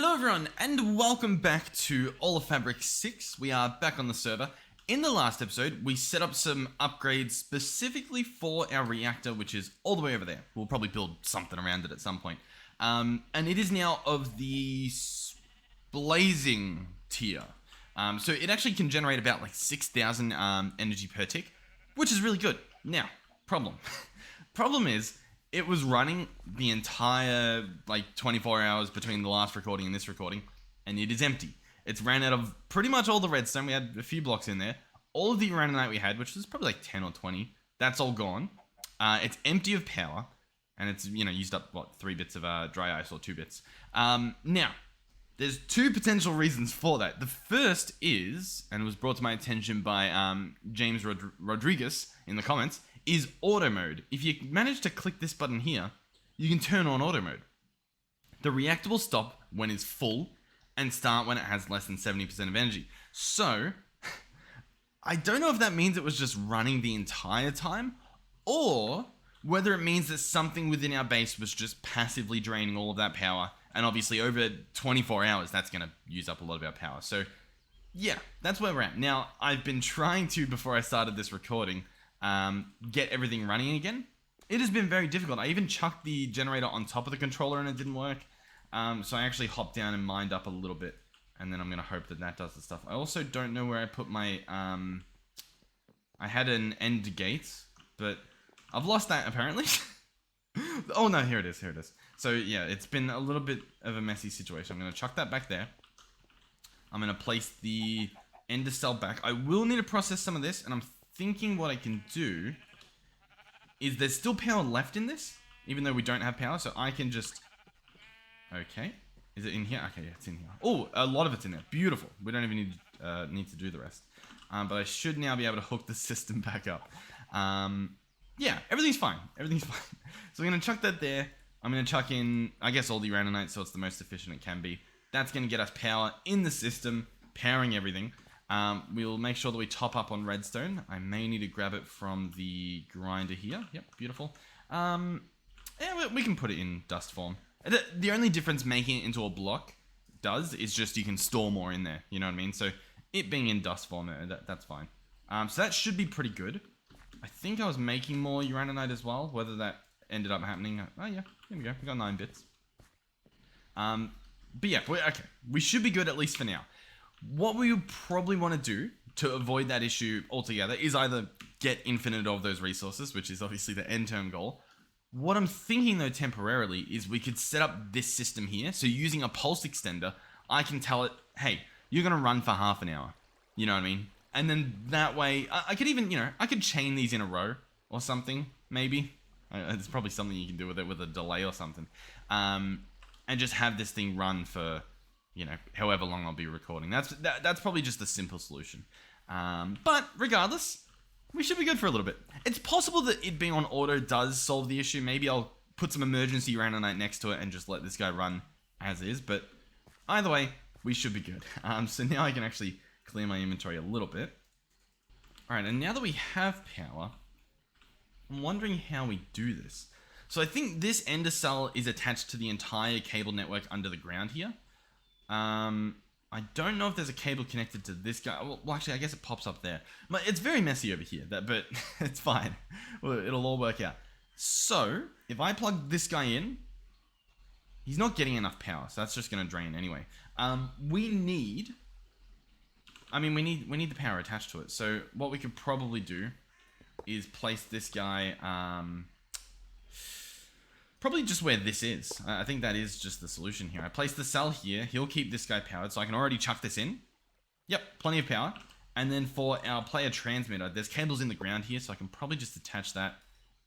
Hello everyone, and welcome back to All of Fabric 6. We are back on the server. In the last episode, we set up some upgrades specifically for our reactor, which is all the way over there. We'll probably build something around it at some point. And it is now of the blazing tier. So it actually can generate about like 6,000 energy per tick, which is really good. Now, problem. Problem is, it was running the entire, 24 hours between the last recording and this recording, and it is empty. It's ran out of pretty much all the redstone. We had a few blocks in there. All of the uraninite we had, which was probably like 10 or 20, that's all gone. It's empty of power, and it's, used up, 3 bits of dry ice or 2 bits. Now, there's 2 potential reasons for that. The first is, and it was brought to my attention by James Rodriguez in the comments, is auto mode. If you manage to click this button here, you can turn on auto mode. The reactor will stop when it's full and start when it has less than 70% of energy. So, I don't know if that means it was just running the entire time, or whether it means that something within our base was just passively draining all of that power, and obviously over 24 hours, that's going to use up a lot of our power. So, yeah, that's where we're at. Now, I've been trying to, before I started this recording, get everything running again. It has been very difficult. I even chucked the generator on top of the controller and it didn't work. So I actually hopped down and mined up a little bit, and then I'm going to hope that that does the stuff. I also don't know where I put my, I had an end gate, but I've lost that apparently. Oh no, here it is. So yeah, it's been a little bit of a messy situation. I'm going to chuck that back there. I'm going to place the ender cell back. I will need to process some of this, and I'm thinking what I can do is there's still power left in this, even though we don't have power, so I can just... Okay. Is it in here? Okay, yeah, it's in here. Oh, a lot of it's in there. Beautiful. We don't even need to do the rest. But I should now be able to hook the system back up. Yeah, everything's fine. Everything's fine. So I'm going to chuck that there. I'm going to chuck in, I guess, all the uraninite, so it's the most efficient it can be. That's going to get us power in the system, powering everything. We'll make sure that we top up on redstone. I may need to grab it from the grinder here. Yep, beautiful. Yeah, we can put it in dust form. The only difference making it into a block does is just you can store more in there. You know what I mean? So it being in dust form, that's fine. So that should be pretty good. I think I was making more uraninite as well. Whether that ended up happening. Oh yeah, here we go. We got 9 bits. But yeah, okay. We should be good at least for now. What we would probably want to do to avoid that issue altogether is either get infinite of those resources, which is obviously the end-term goal. What I'm thinking, though, temporarily, is we could set up this system here. So using a pulse extender, I can tell it, hey, you're going to run for half an hour. You know what I mean? And then that way, I could even, I could chain these in a row or something, maybe. It's probably something you can do with it with a delay or something. And just have this thing run for... however long I'll be recording. That's probably just the simple solution. But regardless, we should be good for a little bit. It's possible that it being on auto does solve the issue. Maybe I'll put some emergency uraninite next to it and just let this guy run as is. But either way, we should be good. So now I can actually clear my inventory a little bit. Alright, and now that we have power, I'm wondering how we do this. So I think this ender cell is attached to the entire cable network under the ground here. I don't know if there's a cable connected to this guy. Well, actually, I guess it pops up there. But it's very messy over here, but it's fine. Well, it'll all work out. So, if I plug this guy in, he's not getting enough power, so that's just going to drain anyway. We need the power attached to it. So, what we could probably do is place this guy, probably just where this is. I think that is just the solution here. I place the cell here. He'll keep this guy powered, so I can already chuck this in. Yep, plenty of power. And then for our player transmitter, there's cables in the ground here, so I can probably just attach that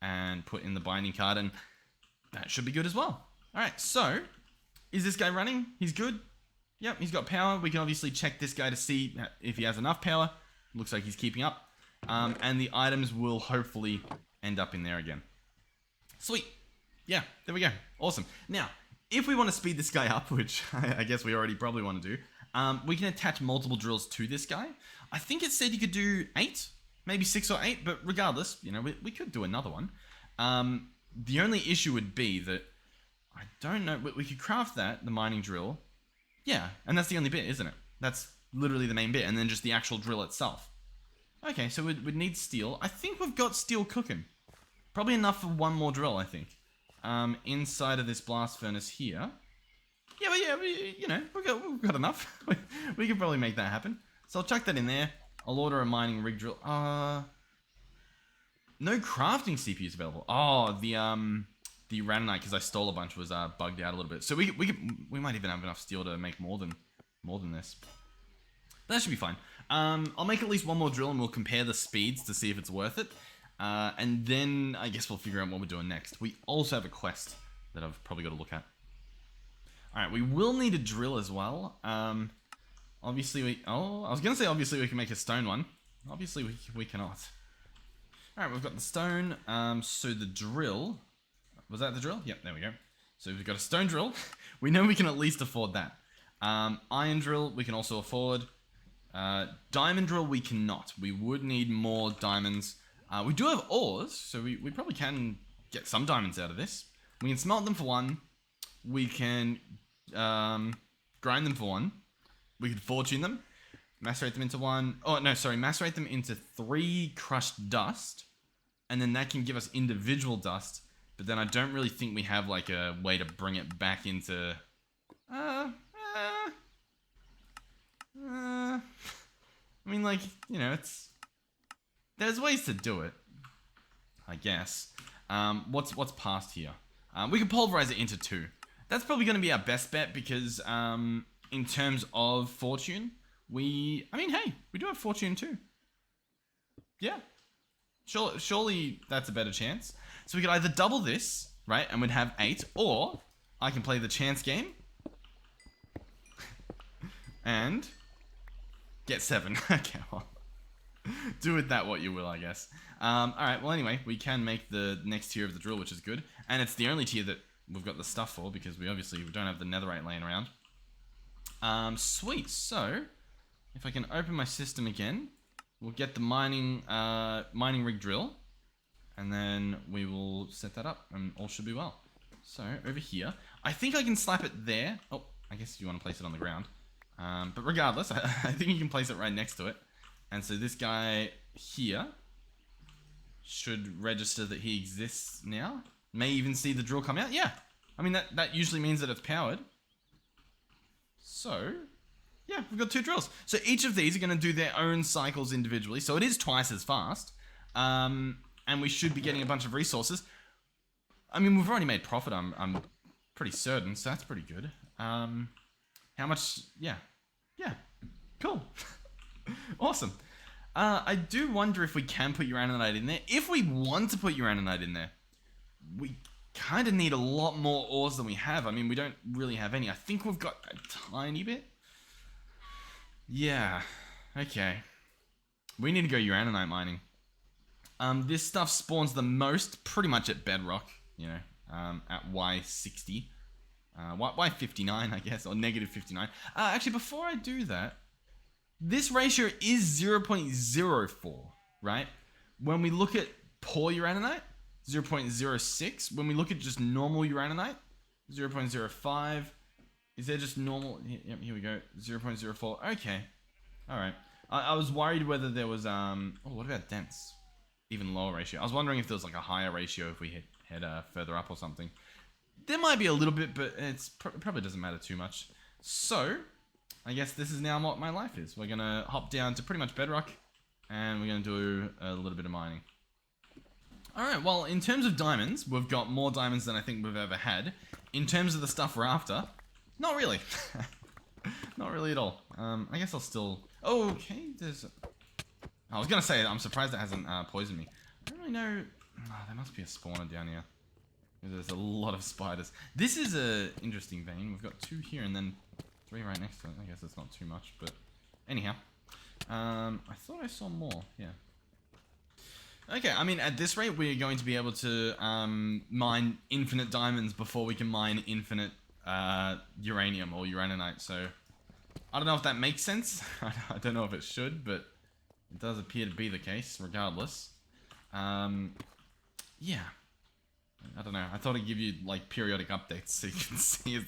and put in the binding card, and that should be good as well. Alright, so, is this guy running? He's good. Yep, he's got power. We can obviously check this guy to see if he has enough power. Looks like he's keeping up. And the items will hopefully end up in there again. Sweet. Yeah, there we go. Awesome. Now, if we want to speed this guy up, which I guess we already probably want to do, we can attach multiple drills to this guy. I think it said you could do 8, maybe 6 or 8, but regardless, we could do another one. The only issue would be that, I don't know, we could craft that, the mining drill, Yeah, and that's the only bit, isn't it? That's literally the main bit, and then just the actual drill itself. Okay, so we'd need steel. I think we've got steel cooking. Probably enough for one more drill, I think. Inside of this blast furnace here. Yeah, but yeah, you know, we've got enough. We could probably make that happen. So I'll chuck that in there. I'll order a mining rig drill. No crafting CPUs available. Oh, the Ranonite, because I stole a bunch, was bugged out a little bit. So we might even have enough steel to make more than this. But that should be fine. I'll make at least one more drill and we'll compare the speeds to see if it's worth it. And then I guess we'll figure out what we're doing next. We also have a quest that I've probably got to look at. Alright, we will need a drill as well. Obviously I was going to say obviously we can make a stone one. Obviously we cannot. Alright, we've got the stone. So the drill... Was that the drill? Yep, there we go. So we've got a stone drill. We know we can at least afford that. Iron drill we can also afford. Diamond drill we cannot. We would need more diamonds. We do have ores, so we probably can get some diamonds out of this. We can smelt them for one. We can grind them for one. We could fortune them. Macerate them into one. Oh, no, sorry. Macerate them into 3 crushed dust. And then that can give us individual dust. But then I don't really think we have like a way to bring it back into... I mean, like, you know, there's ways to do it, I guess. What's past here? We can pulverize it into 2. That's probably going to be our best bet because in terms of fortune, I mean, hey, we do have fortune too. Yeah. Surely that's a better chance. So we could either double this, right, and we'd have 8, or I can play the chance game and get 7. Okay, well, do with that what you will, I guess. Alright, well anyway, we can make the next tier of the drill, which is good. And it's the only tier that we've got the stuff for, because we don't have the netherite laying around. Sweet, so, if I can open my system again, we'll get the mining rig drill, and then we will set that up, and all should be well. So, over here, I think I can slap it there. Oh, I guess you want to place it on the ground. But regardless, I think you can place it right next to it. And so this guy here should register that he exists now. May even see the drill come out. Yeah. I mean, that usually means that it's powered. So, yeah, we've got 2 drills. So each of these are going to do their own cycles individually. So it is twice as fast. And we should be getting a bunch of resources. I mean, we've already made profit, I'm pretty certain. So that's pretty good. How much? Yeah. Yeah. Cool. Awesome. I do wonder if we can put uraninite in there. If we want to put uraninite in there, we kind of need a lot more ores than we have. I mean, we don't really have any. I think we've got a tiny bit. Yeah. Okay. We need to go uraninite mining. This stuff spawns the most pretty much at bedrock, you know, at Y60. Y59, I guess, or negative 59. Actually, before I do that, this ratio is 0.04, right? When we look at poor uraninite, 0.06. When we look at just normal uraninite, 0.05. Is there just normal? Yep, here we go, 0.04. Okay, all right. I was worried whether there was, oh, what about dense? Even lower ratio. I was wondering if there was like a higher ratio if we head further up or something. There might be a little bit, but it probably doesn't matter too much. So, I guess this is now what my life is. We're going to hop down to pretty much bedrock, and we're going to do a little bit of mining. Alright, well, in terms of diamonds, we've got more diamonds than I think we've ever had. In terms of the stuff we're after, not really. Not really at all. I guess I'll still... Oh, okay, I was going to say, I'm surprised it hasn't poisoned me. I don't really know... Oh, there must be a spawner down here. There's a lot of spiders. This is a interesting vein. We've got 2 here and then 3 right next to it. I guess it's not too much, but anyhow. I thought I saw more. Yeah. Okay, I mean, at this rate, we're going to be able to mine infinite diamonds before we can mine infinite uranium or uraninite. So, I don't know if that makes sense. I don't know if it should, but it does appear to be the case, regardless. Yeah. I don't know. I thought I'd give you, like, periodic updates so you can see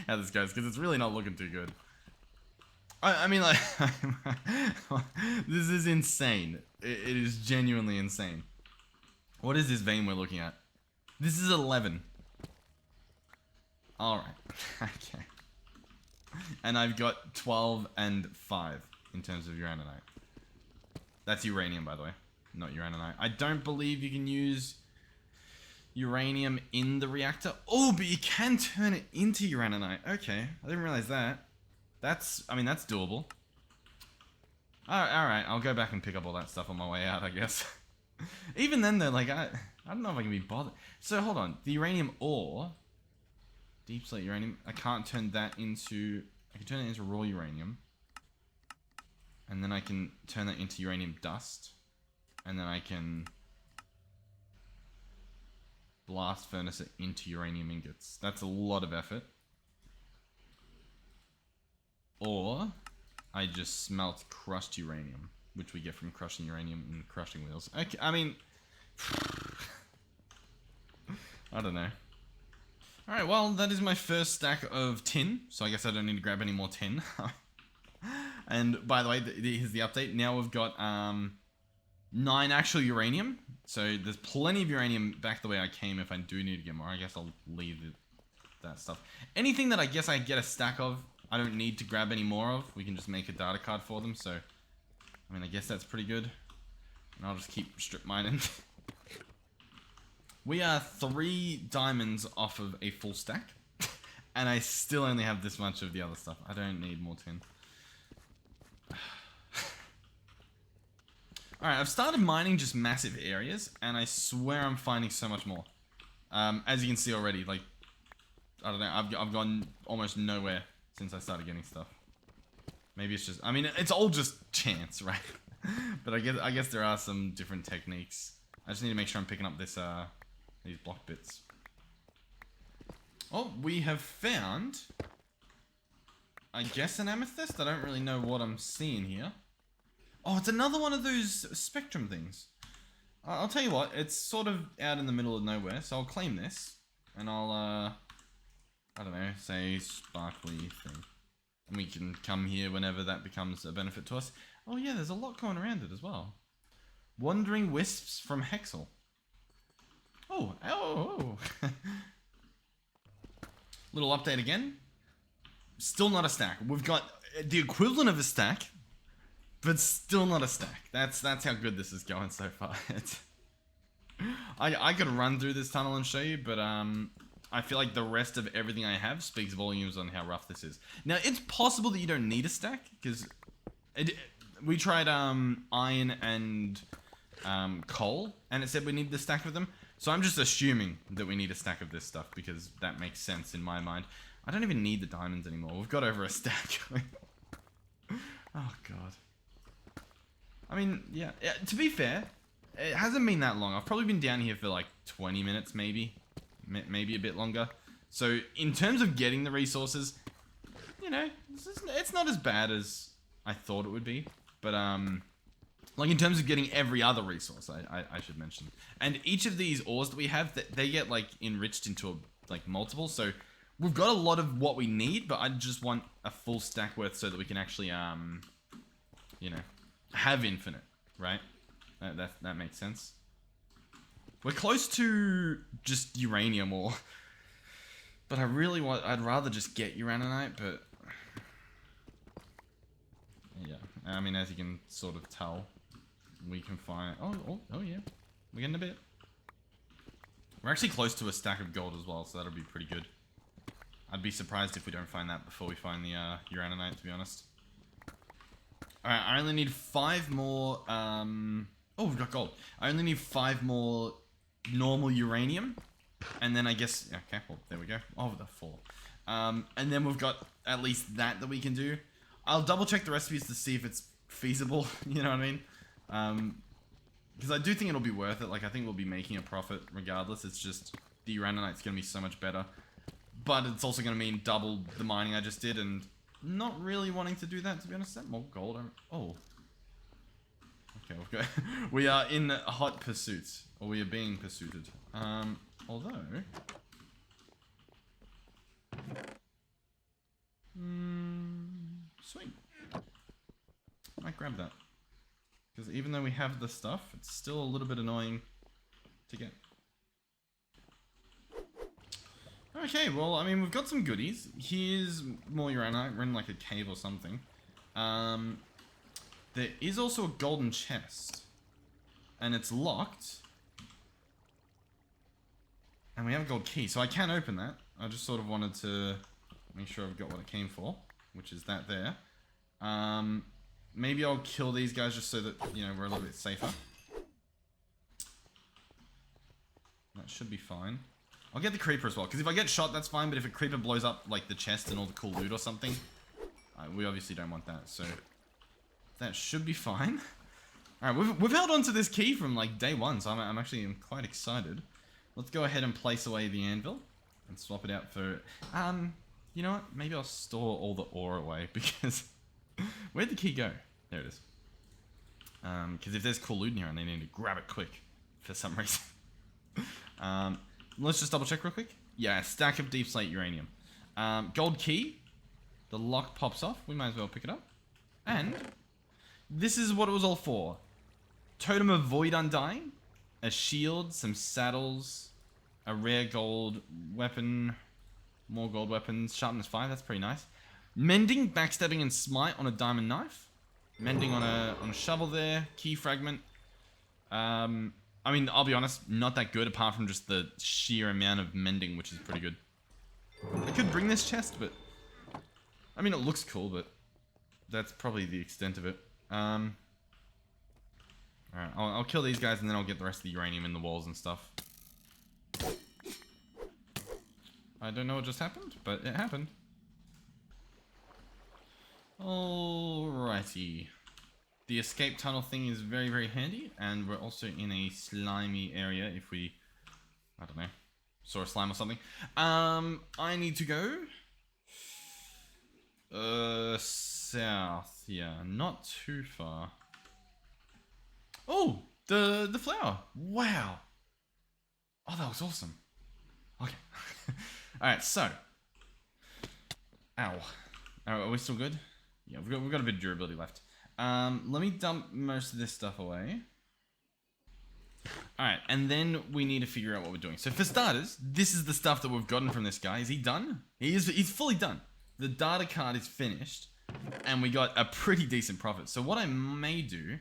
how this goes, because it's really not looking too good. I mean, like, this is insane. It is genuinely insane. What is this vein we're looking at? This is 11. Alright. Okay. And I've got 12 and 5 in terms of uraninite. That's uranium, by the way, not uraninite. I don't believe you can use uranium in the reactor. Oh, but you can turn it into uraninite. Okay, I didn't realize that. I mean, that's doable. Alright, I'll go back and pick up all that stuff on my way out, I guess. Even then, though, like, I don't know if I can be bothered. So, hold on. The uranium ore... Deep slate uranium. I can't turn that into... I can turn it into raw uranium. And then I can turn that into uranium dust. And then I can... blast furnace it into uranium ingots. That's a lot of effort. Or... I just smelt crushed uranium. Which we get from crushing uranium in crushing wheels. Okay, I mean... I don't know. Alright, well, that is my first stack of tin, so I guess I don't need to grab any more tin. And, by the way, here's the update. Now we've got 9 actual uranium, so there's plenty of uranium back the way I came if I do need to get more. I guess I'll leave that stuff. Anything that I guess I get a stack of, I don't need to grab any more of. We can just make a data card for them, so... I mean, I guess that's pretty good. And I'll just keep strip mining. We are 3 diamonds off of a full stack. And I still only have this much of the other stuff. I don't need more tin. Alright, I've started mining just massive areas. And I swear I'm finding so much more. As you can see already, like... I don't know, I've gone almost nowhere since I started getting stuff. Maybe it's just... I mean, it's all just chance, right? But I guess there are some different techniques. I just need to make sure I'm picking up this, these block bits. Oh, we have found... I guess an amethyst? I don't really know what I'm seeing here. Oh, it's another one of those spectrum things. I'll tell you what, it's sort of out in the middle of nowhere, so I'll claim this. And I'll, I don't know, say sparkly thing. And we can come here whenever that becomes a benefit to us. Oh yeah, there's a lot going around it as well. Wandering wisps from Hexel. Oh. Little update again. Still not a stack. We've got the equivalent of a stack, but still not a stack. That's how good this is going so far. I could run through this tunnel and show you, but I feel like the rest of everything I have speaks volumes on how rough this is. Now, it's possible that you don't need a stack, because we tried iron and coal, and it said we need the stack of them. So I'm just assuming that we need a stack of this stuff, because that makes sense in my mind. I don't even need the diamonds anymore. We've got over a stack. Oh, God. I mean, yeah, to be fair, it hasn't been that long. I've probably been down here for like 20 minutes, maybe a bit longer. So in terms of getting the resources, you know, it's not as bad as I thought it would be. But like in terms of getting every other resource, I should mention. And each of these ores that we have, they get like enriched into like multiple. So we've got a lot of what we need, but I just want a full stack worth so that we can actually you know, have infinite, right? That makes sense. We're close to just uranium ore. But I'd rather just get uraninite, but... Yeah, I mean, as you can sort of tell, we can find... Oh yeah, we're getting a bit. We're actually close to a stack of gold as well, so that'll be pretty good. I'd be surprised if we don't find that before we find the uraninite, to be honest. Alright, I only need 5 more... Oh, we've got gold. I only need 5 more normal uranium. And then I guess... Okay, well, there we go. Oh, the 4. And then we've got at least that we can do. I'll double check the recipes to see if it's feasible. You know what I mean? Because I do think it'll be worth it. Like, I think we'll be making a profit regardless. It's just the uranite's going to be so much better. But it's also going to mean double the mining I just did. And not really wanting to do that, to be honest. Is that more gold? Oh. Okay, we are in hot pursuit. Or we are being pursuited. Although... Sweet. might grab that. Because even though we have the stuff, it's still a little bit annoying to get. Okay, well, I mean, we've got some goodies. Here's more uranite. We're in like a cave or something. There is also a golden chest. And it's locked. And we have a gold key, so I can open that. I just sort of wanted to make sure I've got what I came for, which is that there. Maybe I'll kill these guys just so that, you know, we're a little bit safer. That should be fine. I'll get the creeper as well, because if I get shot, that's fine, but if a creeper blows up, like, the chest and all the cool loot or something, we obviously don't want that, so that should be fine. Alright, we've held on to this key from, like, day one, so I'm actually quite excited. Let's go ahead and place away the anvil and swap it out for... you know what? Maybe I'll store all the ore away, because... Where'd the key go? There it is. Because if there's cool loot in here, and they need to grab it quick, for some reason. Let's just double check real quick. Yeah, stack of deep slate uranium. Gold key. The lock pops off. We might as well pick it up. And this is what it was all for. Totem of Void Undying. A shield, some saddles, a rare gold weapon, more gold weapons, sharpness 5, that's pretty nice. Mending, backstabbing, and smite on a diamond knife. Mending on a shovel there. Key fragment. I mean, I'll be honest, not that good apart from just the sheer amount of mending, which is pretty good. I could bring this chest, but... I mean, it looks cool, but that's probably the extent of it. Alright, I'll kill these guys and then I'll get the rest of the uranium in the walls and stuff. I don't know what just happened, but it happened. Alrighty. The escape tunnel thing is very, very handy, and we're also in a slimy area if we, I don't know, saw a slime or something. I need to go south, yeah, not too far. Oh, the flower. Wow. Oh, that was awesome. Okay. Alright, so. Ow. Are we still good? Yeah, we've got a bit of durability left. Let me dump most of this stuff away. Alright, and then we need to figure out what we're doing. So for starters, this is the stuff that we've gotten from this guy. Is he done? He's fully done. The data card is finished, and we got a pretty decent profit. So what I may do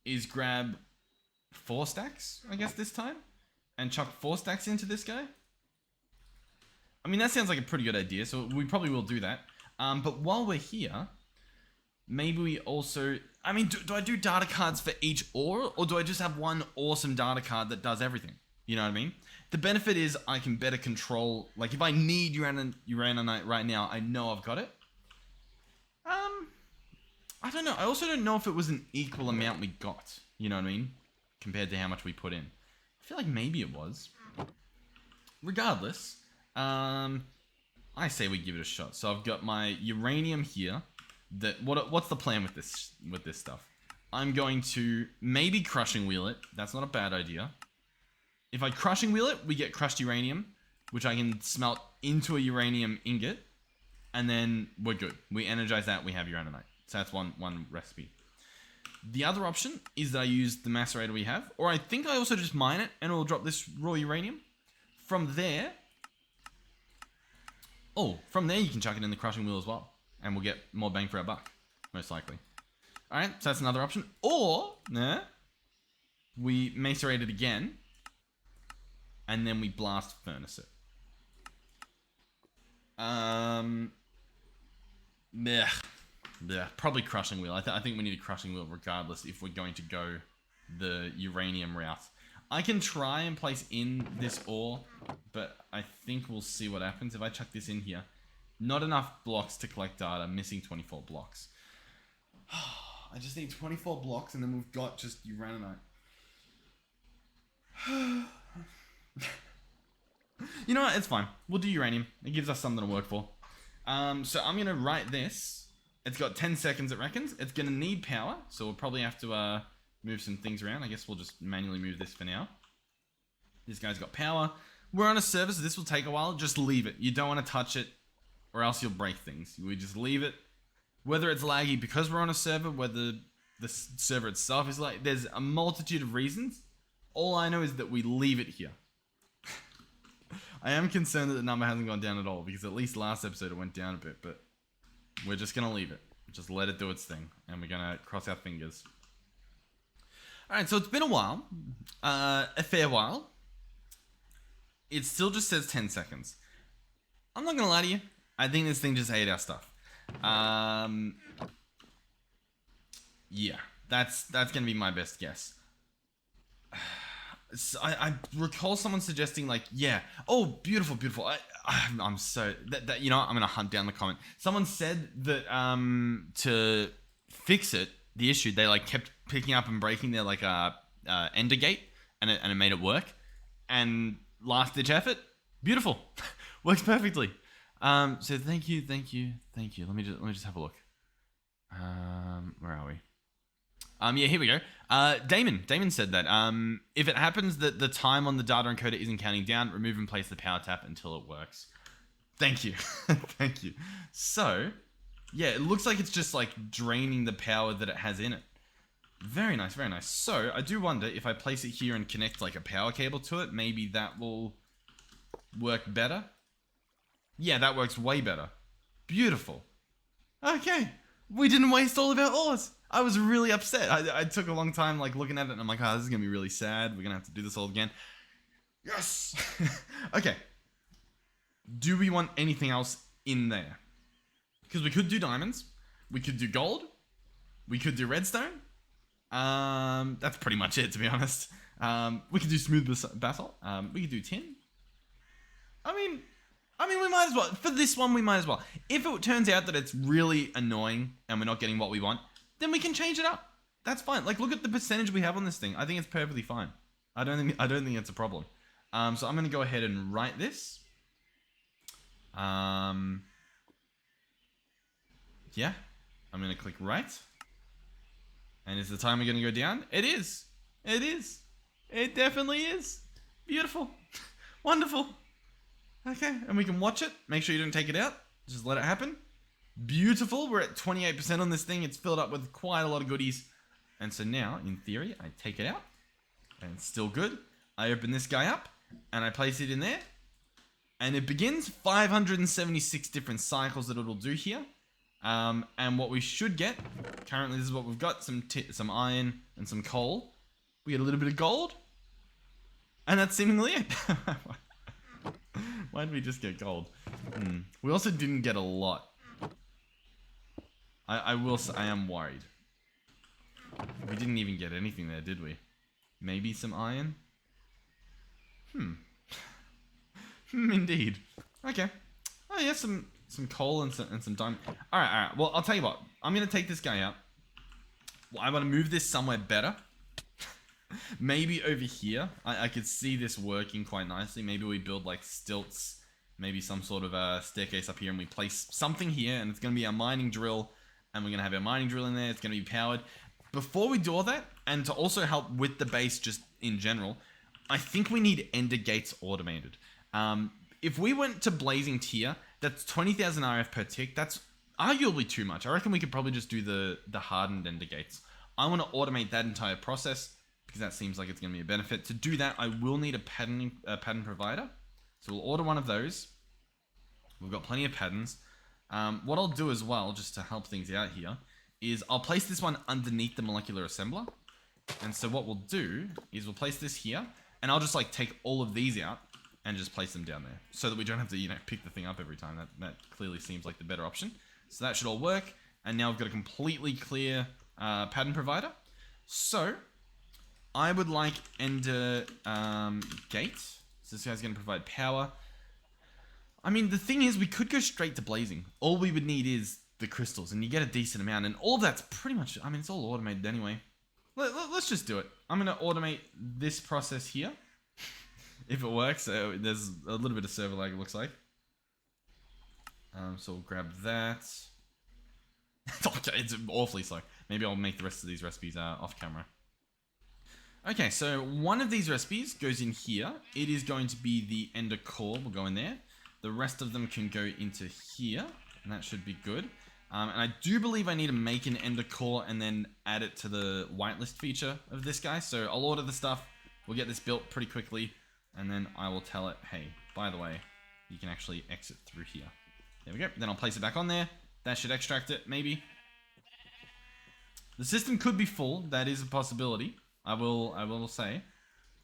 is grab 4 stacks, I guess this time, and chuck 4 stacks into this guy. I mean, that sounds like a pretty good idea, so we probably will do that. But while we're here, maybe we also... I mean, do I do data cards for each ore, or do I just have one awesome data card that does everything? You know what I mean? The benefit is I can better control... Like, if I need uraninite right now, I know I've got it. I don't know. I also don't know if it was an equal amount we got. You know what I mean? Compared to how much we put in. I feel like maybe it was. Regardless, I say we give it a shot. So I've got my uranium here. What's the plan with this stuff? I'm going to maybe crushing wheel it. That's not a bad idea. If I crushing wheel it, we get crushed uranium, which I can smelt into a uranium ingot, and then we're good. We energize that, we have uraninite. So that's one recipe. The other option is that I use the macerator we have, or I think I also just mine it and it will drop this raw uranium. From there, you can chuck it in the crushing wheel as well, and we'll get more bang for our buck, most likely. Alright, so that's another option. Or, we macerate it again, and then we blast furnace it. Probably crushing wheel. I think we need a crushing wheel regardless if we're going to go the uranium route. I can try and place in this ore, but I think we'll see what happens if I chuck this in here. Not enough blocks to collect data, missing 24 blocks. I just need 24 blocks and then we've got just uraninite. You know what? It's fine. We'll do uranium. It gives us something to work for. So I'm going to write this. It's got 10 seconds, it reckons. It's going to need power, so we'll probably have to move some things around. I guess we'll just manually move this for now. This guy's got power. We're on a server, so this will take a while. Just leave it. You don't want to touch it, or else you'll break things. We just leave it. Whether it's laggy because we're on a server, whether the server itself is like. There's a multitude of reasons. All I know is that we leave it here. I am concerned that the number hasn't gone down at all, because at least last episode it went down a bit, but we're just going to leave it. Just let it do its thing, and we're going to cross our fingers. Alright, so it's been a while. A fair while. It still just says 10 seconds. I'm not going to lie to you. I think this thing just ate our stuff. Yeah, that's going to be my best guess. I recall someone suggesting, like, yeah, oh, beautiful, beautiful. I'm so that you know, I'm gonna hunt down the comment. Someone said that to fix it, the issue, they like kept picking up and breaking their like ender gate, and it made it work. And last ditch effort, beautiful, works perfectly. So thank you. Let me just have a look. Where are we? Yeah, here we go. Damon said that if it happens that the time on the data encoder isn't counting down, remove and place the power tap until it works. Thank you. Thank you. So, yeah, it looks like it's just like draining the power that it has in it. Very nice, very nice. So, I do wonder if I place it here and connect like a power cable to it, maybe that will work better. Yeah, that works way better. Beautiful. Okay. We didn't waste all of our ores. I was really upset. I took a long time like looking at it, and I'm like, oh, this is gonna be really sad. We're gonna have to do this all again. Yes. Okay. Do we want anything else in there? Because we could do diamonds. We could do gold. We could do redstone. That's pretty much it, to be honest. We could do smooth basalt. We could do tin. I mean, we might as well. For this one, we might as well. If it turns out that it's really annoying and we're not getting what we want, then we can change it up. That's fine. Like, look at the percentage we have on this thing. I think it's perfectly fine. I don't think it's a problem. So I'm gonna go ahead and write this. Yeah. I'm gonna click write. And is the timer gonna go down? It is. It is. It definitely is. Beautiful. Wonderful. Okay, and we can watch it. Make sure you don't take it out. Just let it happen. Beautiful. We're at 28% on this thing. It's filled up with quite a lot of goodies. And so now, in theory, I take it out. And it's still good. I open this guy up. And I place it in there. And it begins 576 different cycles that it'll do here. And what we should get, currently this is what we've got. Some iron and some coal. We get a little bit of gold. And that's seemingly it. Why did we just get gold? We also didn't get a lot. I will say, I am worried. We didn't even get anything there, did we? Maybe some iron? Indeed. Okay. Oh yeah, some coal and some diamond. Alright. Well, I'll tell you what. I'm going to take this guy out. Well, I want to move this somewhere better. Maybe over here. I could see this working quite nicely. Maybe we build like stilts. Maybe some sort of a staircase up here, and we place something here, and it's going to be our mining drill. And we're going to have our mining drill in there. It's going to be powered. Before we do all that, and to also help with the base just in general, I think we need ender gates automated. If we went to blazing tier, that's 20,000 RF per tick. That's arguably too much. I reckon we could probably just do the hardened ender gates. I want to automate that entire process because that seems like it's going to be a benefit. To do that, I will need a pattern provider. So we'll order one of those. We've got plenty of patterns. What I'll do as well, just to help things out here, is I'll place this one underneath the molecular assembler. And so what we'll do is we'll place this here, and I'll just like take all of these out and just place them down there so that we don't have to, you know, pick the thing up every time. That clearly seems like the better option. So that should all work. And now we've got a completely clear pattern provider. So I would like ender gate. So this guy's going to provide power. I mean, the thing is, we could go straight to blazing. All we would need is the crystals, and you get a decent amount. And all that's pretty much, I mean, it's all automated anyway. Let's just do it. I'm going to automate this process here. If it works, there's a little bit of server lag, it looks like. So we'll grab that. Okay, it's awfully slow. Maybe I'll make the rest of these recipes off camera. Okay, so one of these recipes goes in here. It is going to be the ender core. We'll go in there. The rest of them can go into here, and that should be good. And I do believe I need to make an ender core and then add it to the whitelist feature of this guy. So I'll order the stuff. We'll get this built pretty quickly. And then I will tell it, hey, by the way, you can actually exit through here. There we go. Then I'll place it back on there. That should extract it, maybe. The system could be full. That is a possibility. I will say.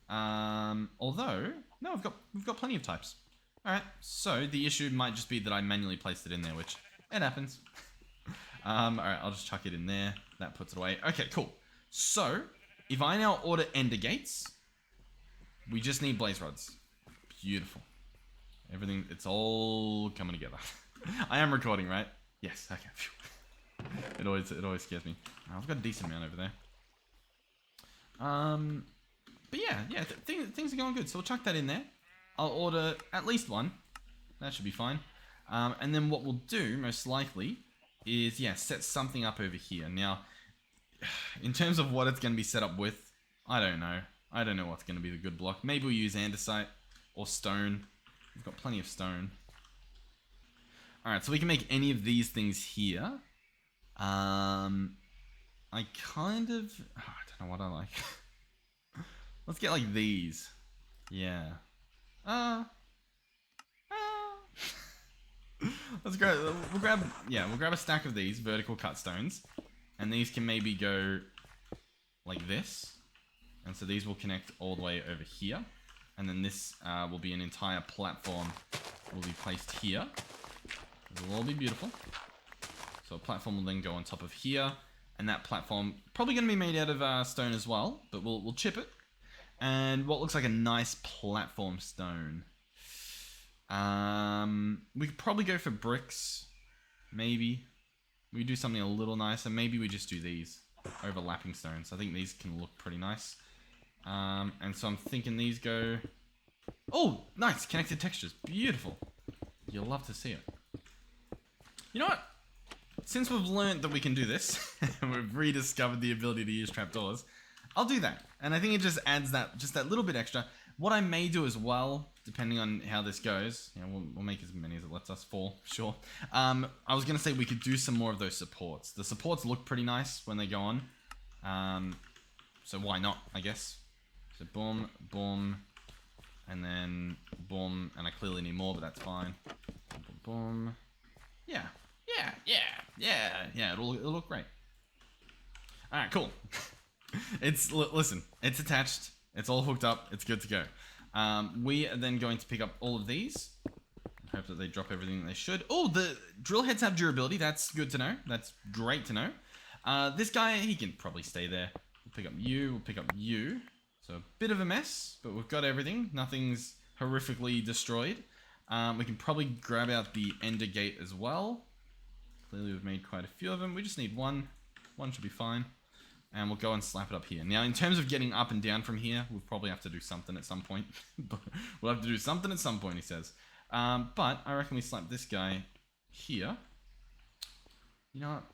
Although, no, we've got plenty of types. All right. So the issue might just be that I manually placed it in there, which it happens. All right. I'll just chuck it in there. That puts it away. Okay, cool. So if I now order ender gates, we just need blaze rods. Beautiful. Everything, it's all coming together. I am recording, right? Yes. Okay. It always scares me. I've got a decent amount over there. But yeah, things are going good. So we'll chuck that in there. I'll order at least one. That should be fine. And then what we'll do, most likely, is, yeah, set something up over here. Now, in terms of what it's going to be set up with, I don't know. I don't know what's going to be the good block. Maybe we'll use andesite or stone. We've got plenty of stone. Alright, so we can make any of these things here. I kind of... Oh, I don't know what I like. Let's get like these. Yeah. Let's go. We'll grab a stack of these vertical cut stones. And these can maybe go like this. And so these will connect all the way over here. And then this will be an entire platform will be placed here. It will all be beautiful. So a platform will then go on top of here. And that platform probably going to be made out of stone as well. But we'll chip it. And what looks like a nice platform stone. We could probably go for bricks. Maybe. We do something a little nicer. Maybe we just do these overlapping stones. I think these can look pretty nice. And so I'm thinking these go... Oh, nice. Connected textures. Beautiful. You'll love to see it. You know what? Since we've learned that we can do this, and we've rediscovered the ability to use trapdoors, I'll do that. And I think it just adds that little bit extra. What I may do as well, depending on how this goes, you know, we'll make as many as it lets us fall, sure. I was going to say we could do some more of those supports. The supports look pretty nice when they go on. So why not, I guess. So boom, boom, and then boom, and I clearly need more, but that's fine. Boom, boom. Yeah, it'll look great. All right, cool. Listen, it's attached. It's all hooked up. It's good to go. We are then going to pick up all of these. Hope that they drop everything that they should. Oh, the drill heads have durability. That's good to know. That's great to know. This guy, he can probably stay there. We'll pick up you. We'll pick up you. So a bit of a mess, but we've got everything. Nothing's horrifically destroyed. We can probably grab out the ender gate as well. Clearly we've made quite a few of them. We just need one. One should be fine. And we'll go and slap it up here. Now, in terms of getting up and down from here, we'll probably have to do something at some point. We'll have to do something at some point, he says. But I reckon we slap this guy here. You know what?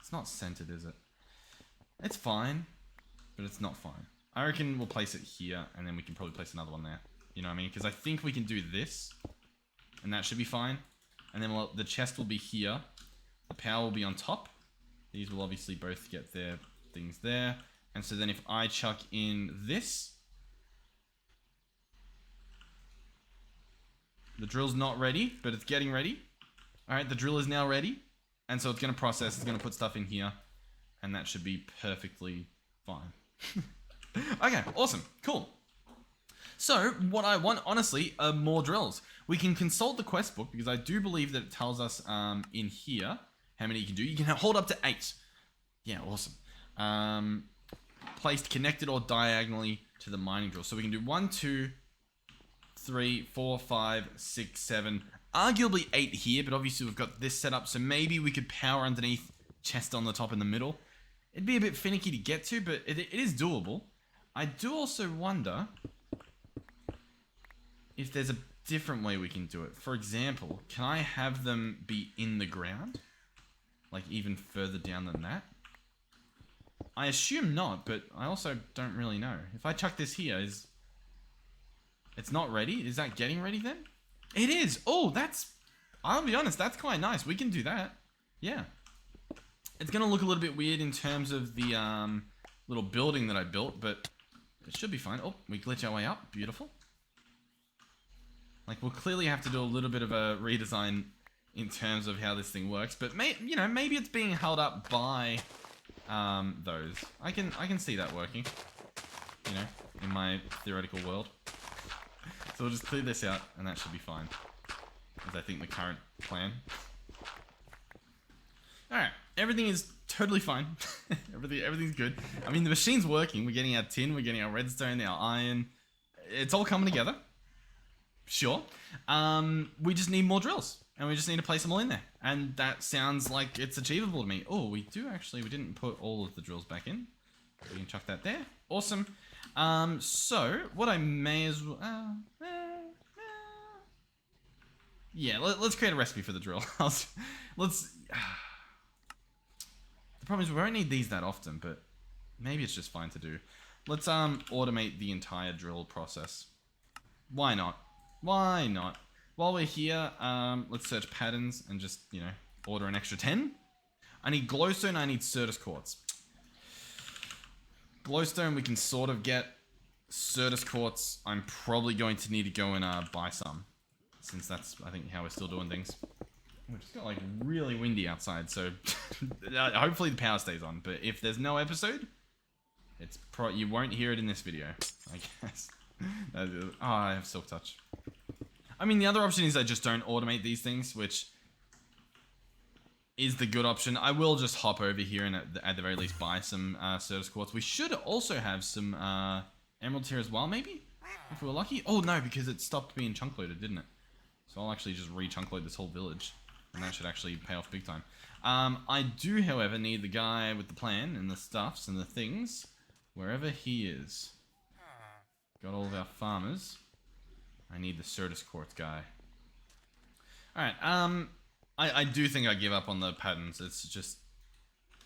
It's not centered, is it? It's fine, but it's not fine. I reckon we'll place it here, and then we can probably place another one there. You know what I mean? Because I think we can do this, and that should be fine. And then the chest will be here. The power will be on top. These will obviously both get their things there. And so then if I chuck in this, the drill's not ready, but it's getting ready. All right, the drill is now ready. And so it's going to process, it's going to put stuff in here. And that should be perfectly fine. Okay, awesome, cool. So what I want, honestly, are more drills. We can consult the quest book because I do believe that it tells us in here how many you can do. You can hold up to 8. Yeah, awesome. Placed connected or diagonally to the mining drill. So we can do 1, 2, 3, 4, 5, 6, 7. Arguably 8 here, but obviously we've got this set up. So maybe we could power underneath, chest on the top in the middle. It'd be a bit finicky to get to, but it is doable. I do also wonder if there's a different way we can do it. For example, can I have them be in the ground? Like even further down than that? I assume not, but I also don't really know. If I chuck this here, it's not ready? Is that getting ready then? It is! Oh, that's I'll be honest, that's quite nice. We can do that. Yeah. It's going to look a little bit weird in terms of the little building that I built, but it should be fine. Oh, we glitch our way up. Beautiful. Like, we'll clearly have to do a little bit of a redesign in terms of how this thing works, but maybe it's being held up by those. I can see that working, in my theoretical world. So we'll just clear this out, and that should be fine. Is I think the current plan. Alright, everything is totally fine. Everything's good. I mean, the machine's working. We're getting our tin, we're getting our redstone, our iron. It's all coming together. Sure. We just need more drills. And we just need to place them all in there. And that sounds like it's achievable to me. Oh, we didn't put all of the drills back in. We can chuck that there. Awesome. So, what I may as well... yeah, let's create a recipe for the drill. Let's... the problem is we won't need these that often, but maybe it's just fine to do. Let's automate the entire drill process. Why not? Why not? While we're here, let's search patterns and just, order an extra 10. I need glowstone, I need Certus quartz. Glowstone we can sort of get. Certus quartz, I'm probably going to need to go and buy some. Since that's, I think, how we're still doing things. We've just got, like, really windy outside, so hopefully the power stays on. But if there's no episode, you won't hear it in this video, I guess. Oh, I have silk touch. I mean, the other option is I just don't automate these things, which is the good option. I will just hop over here and at the very least buy some Certus quartz. We should also have some emeralds here as well, maybe? If we were lucky. Oh, no, because it stopped being chunk loaded, didn't it? So I'll actually just re-chunk load this whole village. And that should actually pay off big time. I do, however, need the guy with the plan and the stuffs and the things. Wherever he is. Got all of our farmers. I need the Certus quartz guy. Alright, I do think I give up on the patterns. It's just...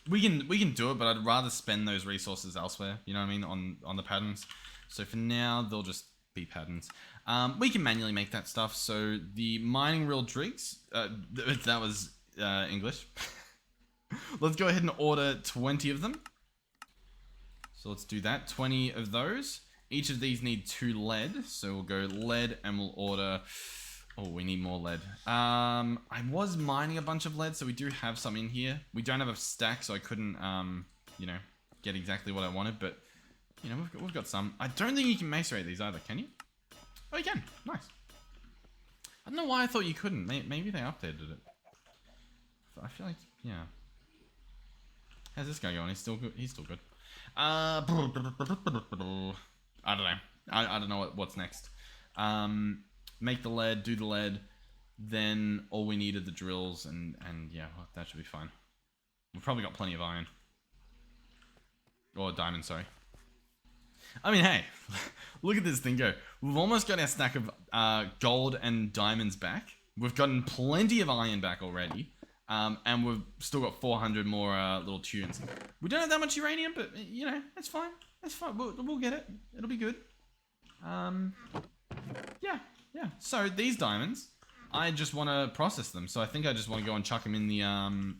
We can do it, but I'd rather spend those resources elsewhere, you know what I mean, on the patterns. So for now, they'll just be patterns. We can manually make that stuff, so the mining reel drigs, that was English. Let's go ahead and order 20 of them. So let's do that, 20 of those. Each of these need 2 lead, so we'll go lead and we'll order... Oh, we need more lead. I was mining a bunch of lead, so we do have some in here. We don't have a stack, so I couldn't, get exactly what I wanted, but, we've got some. I don't think you can macerate these either, can you? Oh, you can. Nice. I don't know why I thought you couldn't. Maybe they updated it. I feel like, yeah. How's this guy going? He's still good. He's still good. I don't know. I don't know what's next. Make the lead, do the lead, then all we need are the drills, and yeah, well, that should be fine. We've probably got plenty of iron. Or diamond, sorry. I mean, hey, look at this thing go. We've almost got our stack of gold and diamonds back. We've gotten plenty of iron back already. And we've still got 400 more little tunes. We don't have that much uranium, but, that's fine. That's fine. We'll get it. It'll be good. Yeah. So, these diamonds, I just want to process them. So, I think I just want to go and chuck them in the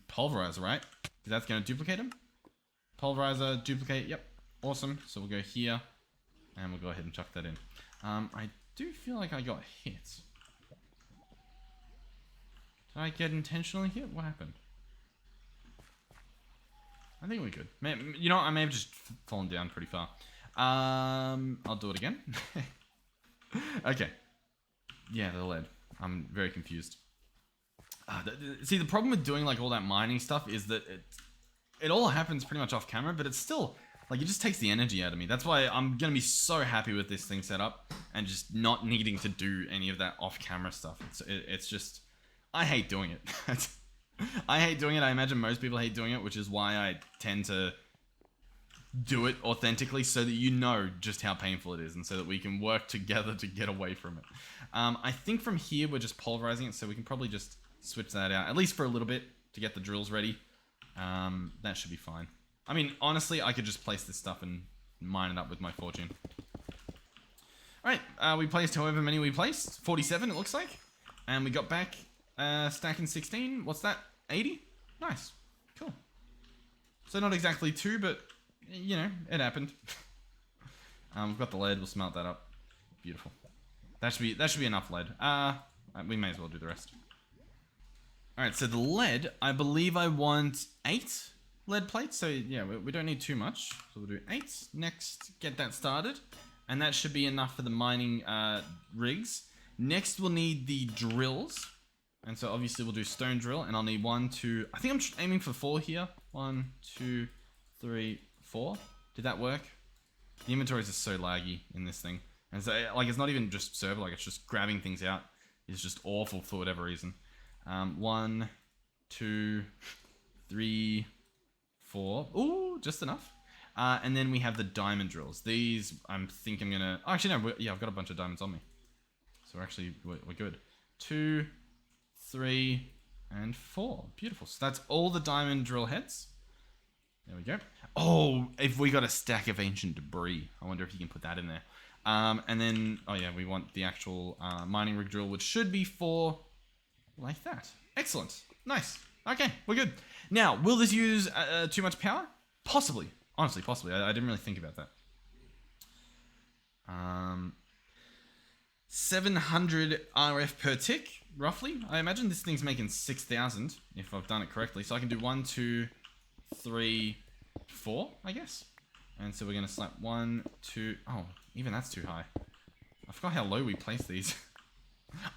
pulverizer, right? Because that's going to duplicate them. Pulverizer, duplicate, yep. Awesome. So, we'll go here. And we'll go ahead and chuck that in. I do feel like I got hit. Did I get intentionally hit? What happened? I think we're good. You know what? I may have just fallen down pretty far. I'll do it again. Okay. Yeah, the lead. I'm very confused. See, the problem with doing like all that mining stuff is that it all happens pretty much off camera, but it's still like it just takes the energy out of me. That's why I'm gonna be so happy with this thing set up and just not needing to do any of that off camera stuff. It's just I hate doing it. I hate doing it. I imagine most people hate doing it, which is why I tend to do it authentically so that you know just how painful it is and so that we can work together to get away from it. I think from here we're just pulverizing it, so we can probably just switch that out, at least for a little bit, to get the drills ready. That should be fine. I mean, honestly, I could just place this stuff and mine it up with my fortune. Alright, we placed however many we placed. 47, it looks like. And we got back Stacking 16. What's that? 80? Nice. Cool. So not exactly 2, but, you know, it happened. We've got the lead. We'll smelt that up. Beautiful. That should be enough lead. We may as well do the rest. Alright, so the lead, I believe I want 8 lead plates. So yeah, we don't need too much. So we'll do 8. Next, get that started. And that should be enough for the mining rigs. Next, we'll need the drills. And so obviously we'll do stone drill. And I'll need 1, 2... I think I'm aiming for 4 here. 1, 2, 3, 4. Did that work? The inventories are so laggy in this thing. And so, like, it's not even just server. Like, it's just grabbing things out. It's just awful for whatever reason. 1, 2, 3, 4. Ooh, just enough. And then we have the diamond drills. These, I'm gonna... Oh, actually, no. Yeah, I've got a bunch of diamonds on me. So we're good. 2, 3, and 4. Beautiful. So that's all the diamond drill heads. There we go. Oh, if we got a stack of ancient debris. I wonder if you can put that in there. And then, oh yeah, we want the actual mining rig drill, which should be 4... like that. Excellent. Nice. Okay, we're good. Now, will this use too much power? Possibly. Honestly, possibly. I didn't really think about that. 700 RF per tick, roughly. I imagine this thing's making 6,000, if I've done it correctly. So I can do 1, 2, 3, 4, I guess. And so we're going to slap 1, 2... Oh, even that's too high. I forgot how low we place these.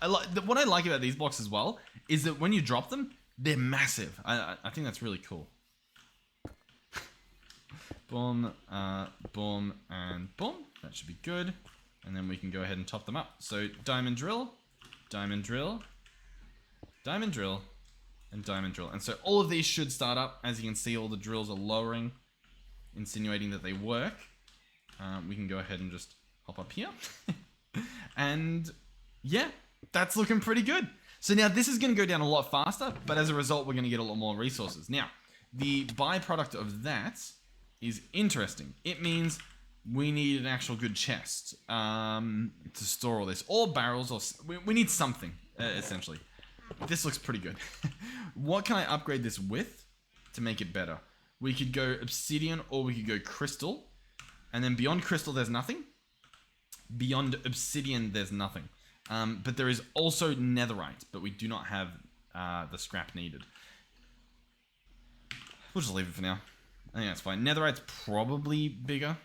What I like about these blocks as well is that when you drop them, they're massive. I think that's really cool. Boom, boom, and boom. That should be good. And then we can go ahead and top them up. So diamond drill, diamond drill, diamond drill, and diamond drill. And so all of these should start up. As you can see, all the drills are lowering, insinuating that they work. We can go ahead and just hop up here. And yeah, that's looking pretty good. So now this is going to go down a lot faster, but as a result, we're going to get a lot more resources. Now, the byproduct of that is interesting. It means we need an actual good chest to store all this. Or barrels, or we need something, essentially. This looks pretty good. What can I upgrade this with to make it better? We could go obsidian or we could go crystal. And then beyond crystal, there's nothing. Beyond obsidian, there's nothing. But there is also netherite, but we do not have the scrap needed. We'll just leave it for now. I think that's fine. Netherite's probably bigger,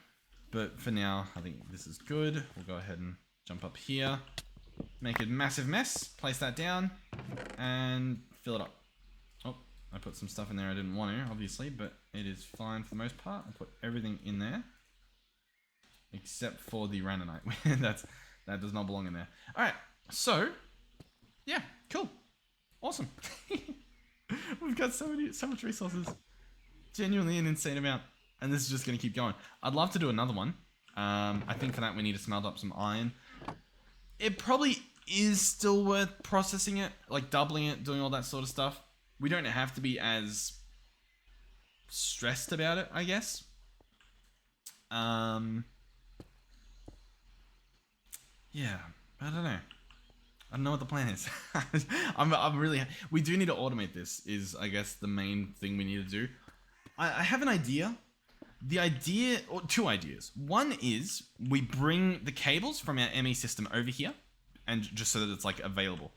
but for now, I think this is good. We'll go ahead and jump up here. Make a massive mess. Place that down. And fill it up. Oh, I put some stuff in there I didn't want to, obviously, but it is fine for the most part. I put everything in there. Except for the ranonite. That does not belong in there. Alright, so, yeah, cool. Awesome. We've got so much resources. Genuinely an insane amount. And this is just going to keep going. I'd love to do another one. I think for that we need to smelt up some iron. It probably is still worth processing it, like doubling it, doing all that sort of stuff. We don't have to be as stressed about it, I guess. Yeah, I don't know. I don't know what the plan is. I'm really... We do need to automate this, is, I guess, the main thing we need to do. I have an idea. The idea... Or two ideas. One is we bring the cables from our ME system over here, and just so that it's, like, available.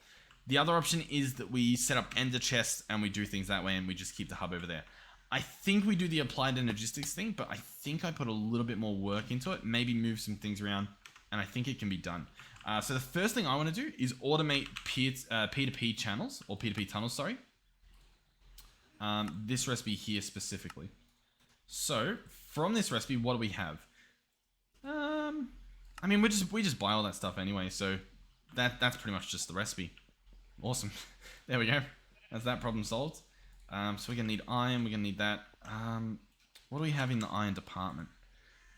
The other option is that we set up ender chests and we do things that way and we just keep the hub over there. I think we do the applied energistics thing, but I think I put a little bit more work into it. Maybe move some things around, and I think it can be done. So the first thing I want to do is automate P2P channels, or P2P tunnels, sorry. This recipe here specifically. So from this recipe, what do we have? I mean, we just buy all that stuff anyway, so that's pretty much just the recipe. Awesome. There we go. That's that problem solved. So we're gonna need iron. We're gonna need that. What do we have in the iron department?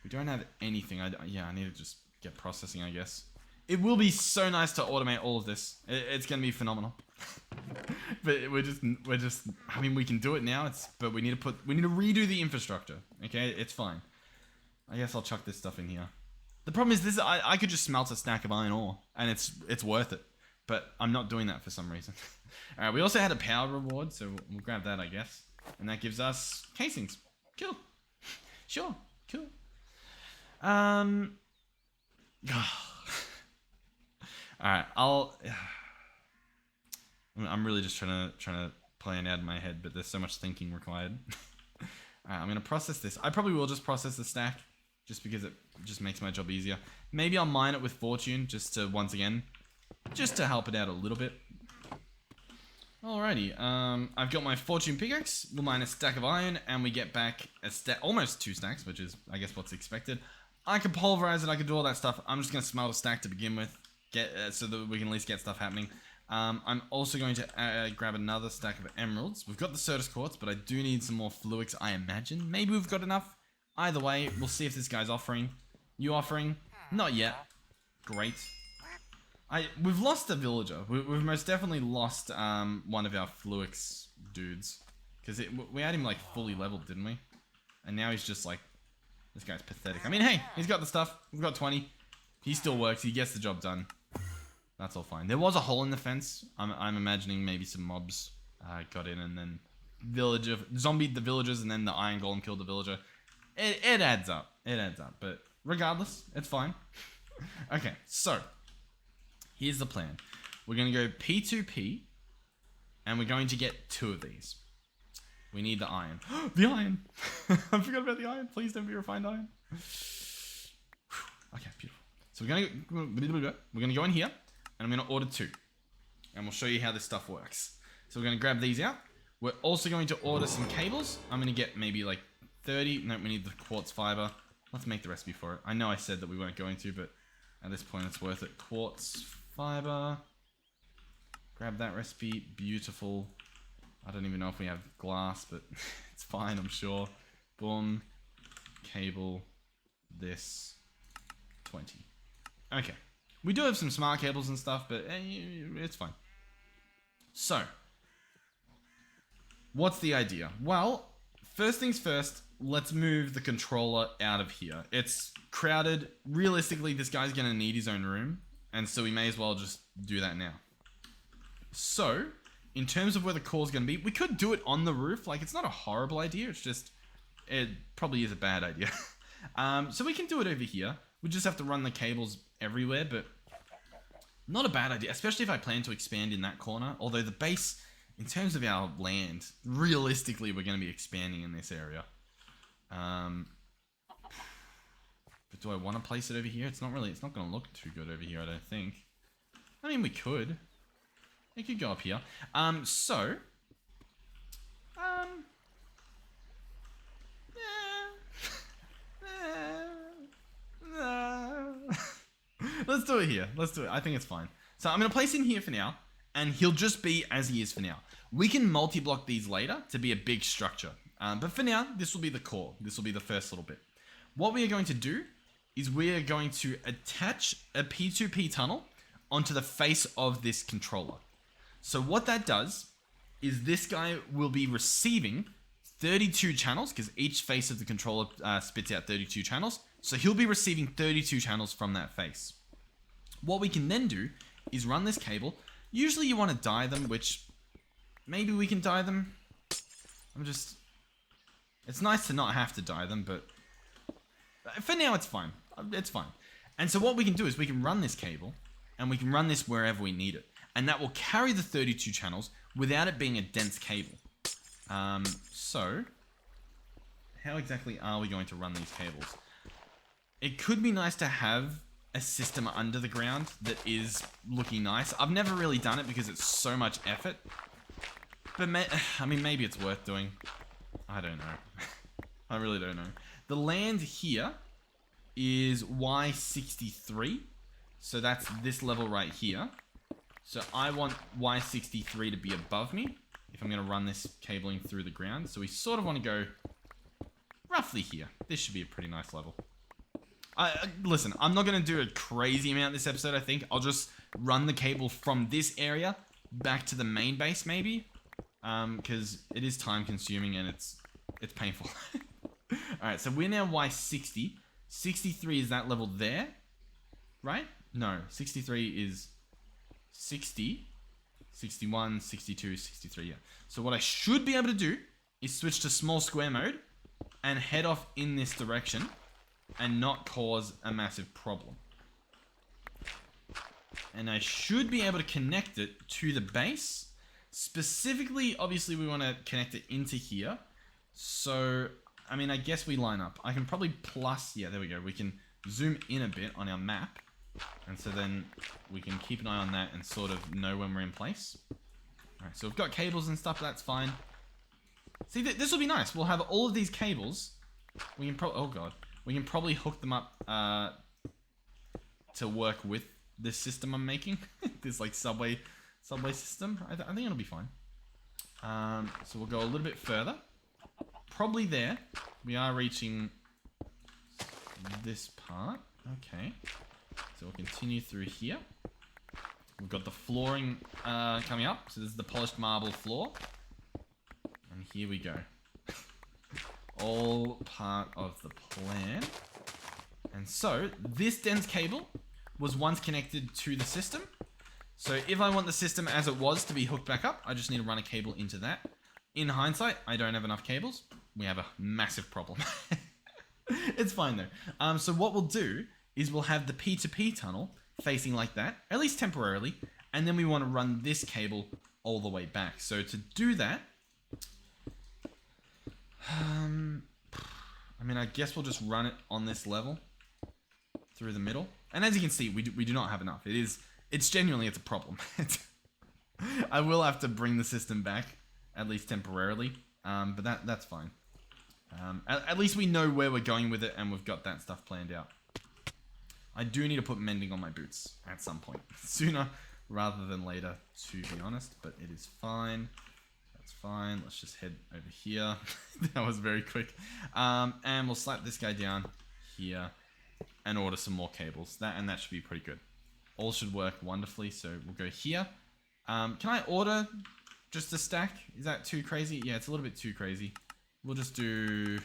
We don't have anything. Yeah, I need to just get processing, I guess. It will be so nice to automate all of this. It's gonna be phenomenal. But we're just. I mean, we can do it now. But we need to redo the infrastructure. Okay, it's fine. I guess I'll chuck this stuff in here. The problem is this. I could just smelt a stack of iron ore, and it's worth it. but I'm not doing that for some reason. All right, we also had a power reward, so we'll grab that, I guess. And that gives us casings. Cool. Sure, cool. Alright, I'm really just trying to plan out in my head, but there's so much thinking required. Alright, I'm gonna process this. I probably will just process the stack, just because it just makes my job easier. Maybe I'll mine it with fortune, just to, once again, just to help it out a little bit. Alrighty, I've got my fortune pickaxe, we'll mine a stack of iron, and we get back a stack, almost 2 stacks, which is, I guess, what's expected. I can pulverize it, I can do all that stuff. I'm just going to smelt a stack to begin with, so that we can at least get stuff happening. I'm also going to grab another stack of emeralds. We've got the Certus quartz, but I do need some more fluix, I imagine. Maybe we've got enough. Either way, we'll see if this guy's offering. You offering? Not yet. Great. We've lost a villager. We've most definitely lost one of our fluix dudes. Because we had him like fully leveled, didn't we? And now he's just like, this guy's pathetic. I mean, hey, he's got the stuff. We've got 20. He still works. He gets the job done. That's all fine. There was a hole in the fence. I'm imagining maybe some mobs got in and then zombied the villagers and then the iron golem killed the villager. It adds up. It adds up. But regardless, it's fine. Okay, so here's the plan. We're going to go P2P and we're going to get 2 of these. We need the iron. The iron! I forgot about the iron. Please don't be refined iron. Okay, beautiful. So we're gonna go in here, and I'm gonna order 2. And we'll show you how this stuff works. So we're gonna grab these out. We're also going to order some cables. I'm gonna get maybe like 30. No, we need the quartz fiber. Let's make the recipe for it. I know I said that we weren't going to, but at this point it's worth it. Quartz fiber. Grab that recipe. Beautiful. I don't even know if we have glass, but it's fine, I'm sure. Boom. Cable. This. 20. Okay. We do have some smart cables and stuff, but it's fine. So, what's the idea? Well, first things first, let's move the controller out of here. It's crowded. Realistically, this guy's going to need his own room, and so we may as well just do that now. So, in terms of where the core is going to be, we could do it on the roof. Like, it's not a horrible idea. It's just, it probably is a bad idea. So we can do it over here. We just have to run the cables everywhere, but not a bad idea, especially if I plan to expand in that corner. Although the base, in terms of our land, realistically, we're going to be expanding in this area. But do I want to place it over here? It's not going to look too good over here, I don't think. I mean, we could. It could go up here. Let's do it here. Let's do it. I think it's fine. So I'm going to place him here for now, and he'll just be as he is for now. We can multi-block these later to be a big structure. But for now, this will be the core. This will be the first little bit. What we are going to do is we are going to attach a P2P tunnel onto the face of this controller. So what that does is this guy will be receiving 32 channels, because each face of the controller spits out 32 channels. So he'll be receiving 32 channels from that face. What we can then do is run this cable. Usually you want to dye them, which maybe we can dye them. It's nice to not have to dye them, but for now it's fine. It's fine. And so what we can do is we can run this cable, and we can run this wherever we need it. And that will carry the 32 channels without it being a dense cable. So, how exactly are we going to run these cables? It could be nice to have a system under the ground that is looking nice. I've never really done it because it's so much effort. But, I mean, maybe it's worth doing. I don't know. I really don't know. The land here is Y63. So that's this level right here. So I want Y63 to be above me if I'm going to run this cabling through the ground. So we sort of want to go roughly here. This should be a pretty nice level. Listen, I'm not going to do a crazy amount this episode, I think. I'll just run the cable from this area back to the main base, maybe. Because it is time consuming and it's painful. Alright, so we're now Y60. 63 is that level there. Right? No, 63 is... 60, 61, 62, 63, yeah. So what I should be able to do is switch to small square mode and head off in this direction and not cause a massive problem. And I should be able to connect it to the base. Specifically, obviously, we want to connect it into here. So, I mean, I guess we line up. I can probably plus, yeah, there we go. We can zoom in a bit on our map. And so then we can keep an eye on that and sort of know when we're in place. All right, so we've got cables and stuff. That's fine. See, this will be nice. We'll have all of these cables. We can probably, oh God. We can probably hook them up to work with this system I'm making. This like subway system. I think it'll be fine. So we'll go a little bit further. Probably there. We are reaching this part. Okay. So we'll continue through here. We've got the flooring coming up. So this is the polished marble floor. And here we go. All part of the plan. And so this dense cable was once connected to the system. So if I want the system as it was to be hooked back up, I just need to run a cable into that. In hindsight, I don't have enough cables. We have a massive problem. It's fine though. So what we'll do is we'll have the P2P tunnel facing like that, at least temporarily. And then we want to run this cable all the way back. So to do that, I mean, I guess we'll just run it on this level through the middle. And as you can see, we do not have enough. It's genuinely a problem. I will have to bring the system back, at least temporarily. But that's fine. At least we know where we're going with it, and we've got that stuff planned out. I do need to put mending on my boots at some point. Sooner rather than later, to be honest. But it is fine. That's fine. Let's just head over here. That was very quick. And we'll slap this guy down here and order some more cables. That should be pretty good. All should work wonderfully. So we'll go here. Can I order just a stack? Is that too crazy? Yeah, it's a little bit too crazy. We'll just do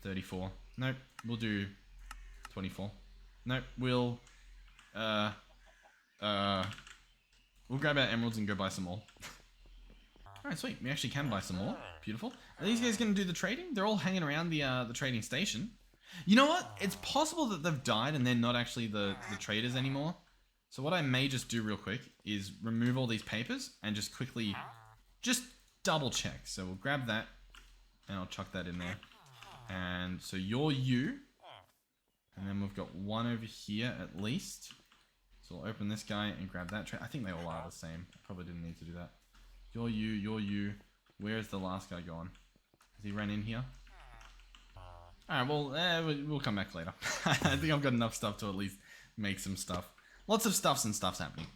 34. Nope. We'll do 24. Nope. We'll grab our emeralds and go buy some more. Alright, sweet. We actually can buy some more. Beautiful. Are these guys going to do the trading? They're all hanging around the trading station. You know what? It's possible that they've died and they're not actually the traders anymore. So what I may just do real quick is remove all these papers and just quickly just double check. So we'll grab that and I'll chuck that in there. And so you're you. And then we've got one over here at least. So we'll open this guy and grab that trade. I think they all are the same. I probably didn't need to do that. You're you, you're you. Where's the last guy gone? Has he ran in here? Alright, well, we'll come back later. I think I've got enough stuff to at least make some stuff. Lots of stuffs and stuff's happening.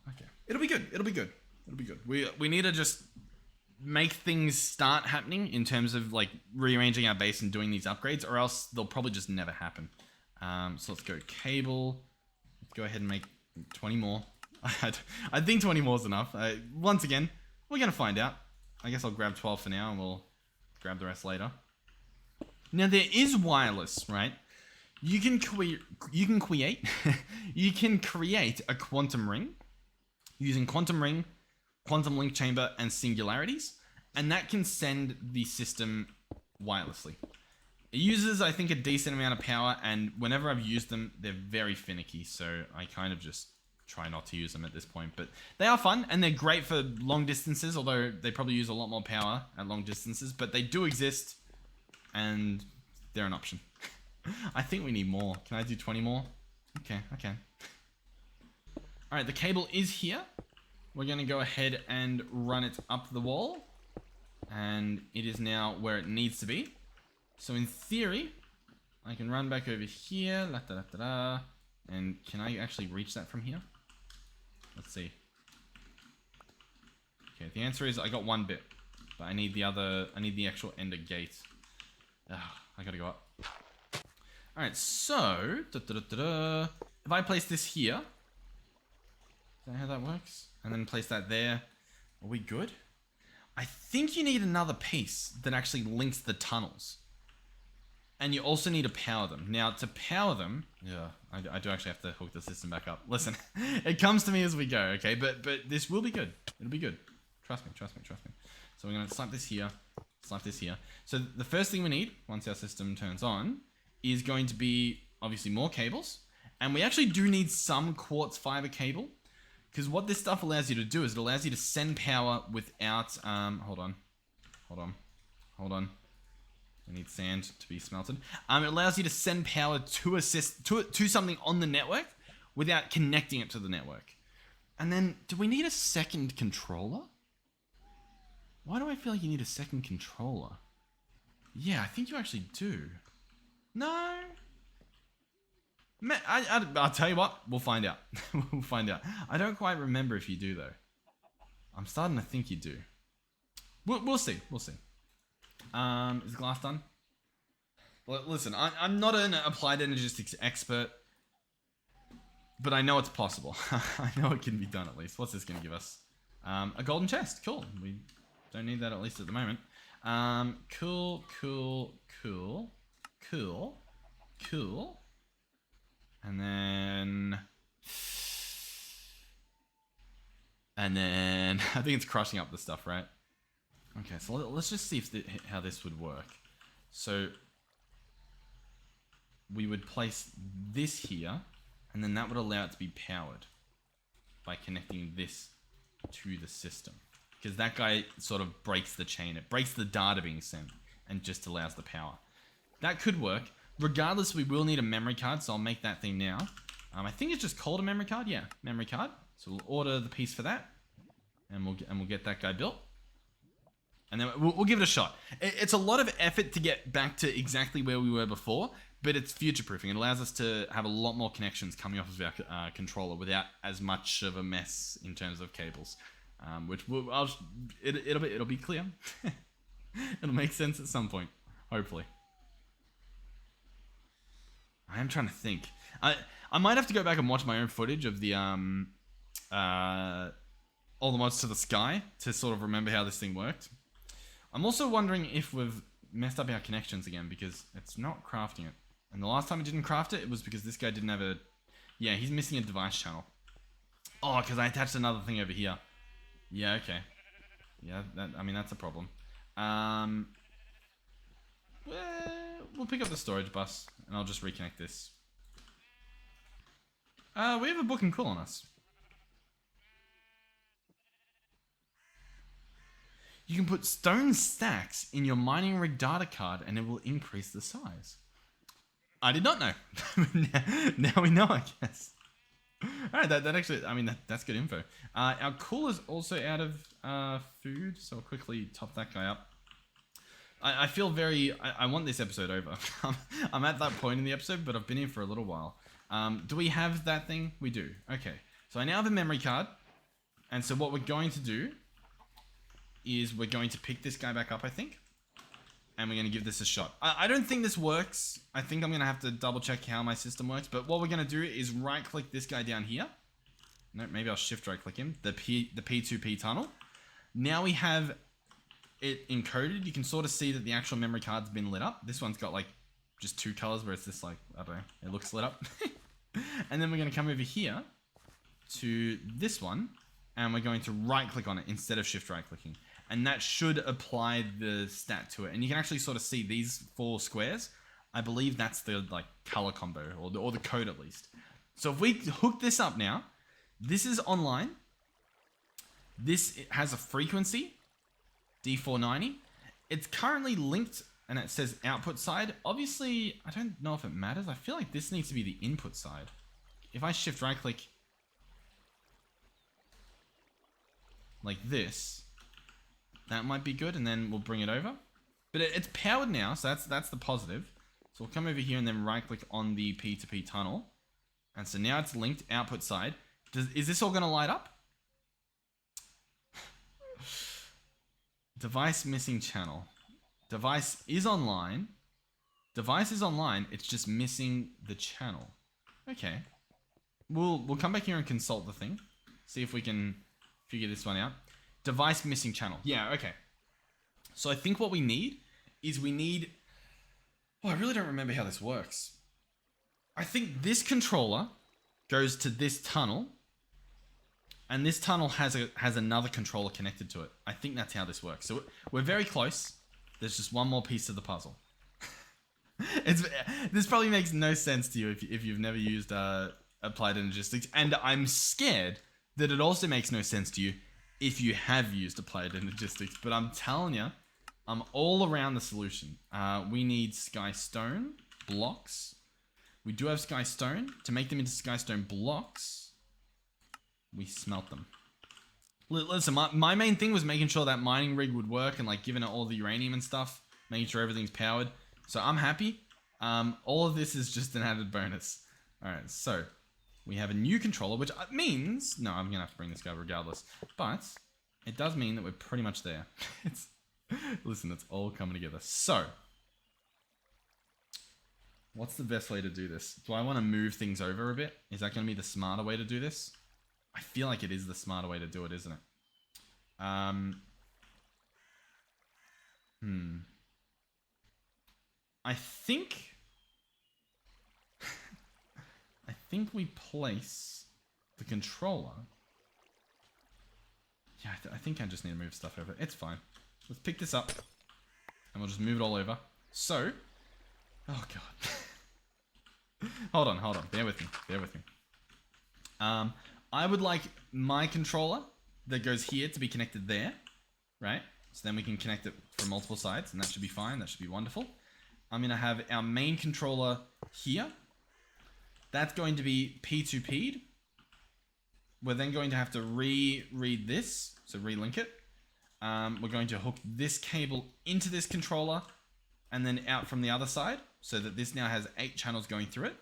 Okay. It'll be good. It'll be good. It'll be good. We need to just make things start happening in terms of like rearranging our base and doing these upgrades, or else they'll probably just never happen. So let's go cable. Let's go ahead and make 20 more. I think 20 more is enough. Once again, we're going to find out. I guess I'll grab 12 for now and we'll grab the rest later. Now there is wireless, right? You can create a quantum ring using quantum ring, quantum link chamber, and singularities, and that can send the system wirelessly. It uses, I think, a decent amount of power, and whenever I've used them, they're very finicky, so I kind of just try not to use them at this point. But they are fun, and they're great for long distances, although they probably use a lot more power at long distances, but they do exist, and they're an option. I think we need more. Can I do 20 more? Okay, I can. Alright, the cable is here. We're going to go ahead and run it up the wall. And it is now where it needs to be. So in theory, I can run back over here. And can I actually reach that from here? Let's see. Okay, the answer is I got one bit. But I need the actual ender gate. I gotta go up. Alright, so if I place this here, is that how that works? And then place that there, are we good? I think you need another piece that actually links the tunnels. And you also need to power them. Now, to power them, I do actually have to hook the system back up. Listen, it comes to me as we go, okay? But this will be good. It'll be good. Trust me. So we're going to slap this here. So the first thing we need, once our system turns on, is going to be, obviously, more cables. And we actually do need some quartz fiber cable. Because what this stuff allows you to do is it allows you to send power without... Hold on. We need sand to be smelted. It allows you to send power to something on the network without connecting it to the network. And then, do we need a second controller? Why do I feel like you need a second controller? Yeah, I think you actually do. No? I'll tell you what, we'll find out. We'll find out. I don't quite remember if you do, though. I'm starting to think you do. We'll see. Is the glass done? Well, listen, I'm not an applied energistics expert, but I know it's possible. I know it can be done, at least. What's this going to give us? A golden chest. Cool. We don't need that, at least at the moment. Cool. And then I think it's crushing up the stuff, right? Okay, so let's just see how this would work. So we would place this here, and then that would allow it to be powered by connecting this to the system. Because that guy sort of breaks the chain. It breaks the data being sent and just allows the power. That could work. Regardless, we will need a memory card, so I'll make that thing now. I think it's just called a memory card. Yeah, memory card. So we'll order the piece for that, and we'll get that guy built. And then we'll give it a shot. It's a lot of effort to get back to exactly where we were before, but it's future-proofing. It allows us to have a lot more connections coming off of our controller without as much of a mess in terms of cables, which it'll be clear. It'll make sense at some point, hopefully. I am trying to think. I might have to go back and watch my own footage of the all the mods to the sky to sort of remember how this thing worked. I'm also wondering if we've messed up our connections again, because it's not crafting it. And the last time it didn't craft it, it was because this guy didn't have a... Yeah, he's missing a device channel. Oh, because I attached another thing over here. Yeah, okay. Yeah, I mean, that's a problem. We'll pick up the storage bus, and I'll just reconnect this. We have a booking call on us. You can put stone stacks in your mining rig data card and it will increase the size. I did not know. Now we know, I guess. Alright, that actually, I mean, that's good info. Our cooler's also out of food, so I'll quickly top that guy up. I feel very, I want this episode over. I'm at that point in the episode, but I've been here for a little while. Do we have that thing? We do. Okay. So I now have a memory card. And so what we're going to do is we're going to pick this guy back up, I think. And we're going to give this a shot. I don't think this works. I think I'm going to have to double check how my system works. But what we're going to do is right click this guy down here. No, maybe I'll shift right click him. The P2P tunnel. Now we have it encoded. You can sort of see that the actual memory card's been lit up. This one's got like just two colors where it's just like, I don't know, it looks lit up. And then we're going to come over here to this one. And we're going to right click on it instead of shift right clicking. And that should apply the stat to it. And you can actually sort of see these 4 squares. I believe that's the like color combo, or the code at least. So if we hook this up now, this is online. This has a frequency, D490. It's currently linked, and it says output side. Obviously, I don't know if it matters. I feel like this needs to be the input side. If I shift right click like this, that might be good, and then we'll bring it over. But it's powered now, so that's the positive. So we'll come over here and then right click on the P2P tunnel. And so now it's linked, output side. Is this all going to light up? Device missing channel. Device is online. Device is online, it's just missing the channel. Okay. We'll come back here and consult the thing. See if we can figure this one out. Device missing channel. Yeah, okay. So I think what we need is oh, I really don't remember how this works. I think this controller goes to this tunnel, and this tunnel has another controller connected to it. I think that's how this works. So we're very close. There's just one more piece of the puzzle. This probably makes no sense to you if you've never used applied energistics, and I'm scared that it also makes no sense to you if you have used applied energistics. But I'm telling you, I'm all around the solution. We need sky stone blocks. We do have sky stone. To make them into sky stone blocks, we smelt them. Listen, my main thing was making sure that mining rig would work and like giving it all the uranium and stuff, making sure everything's powered. So I'm happy. All of this is just an added bonus. All right, so we have a new controller, which means, no, I'm gonna have to bring this guy regardless, but it does mean that we're pretty much there. Listen, it's all coming together. So, what's the best way to do this? Do I want to move things over a bit? Is that gonna be the smarter way to do this? I feel like it is the smarter way to do it, isn't it? I think we place the controller. Yeah, I think I just need to move stuff over. It's fine. Let's pick this up, and we'll just move it all over. So, oh god. Hold on. Bear with me. I would like my controller that goes here to be connected there, right? So then we can connect it from multiple sides, and that should be fine. That should be wonderful. I'm going to have our main controller here. That's going to be P2P'd. We're then going to have to read this, so relink it. We're going to hook this cable into this controller and then out from the other side, so that this now has 8 channels going through it.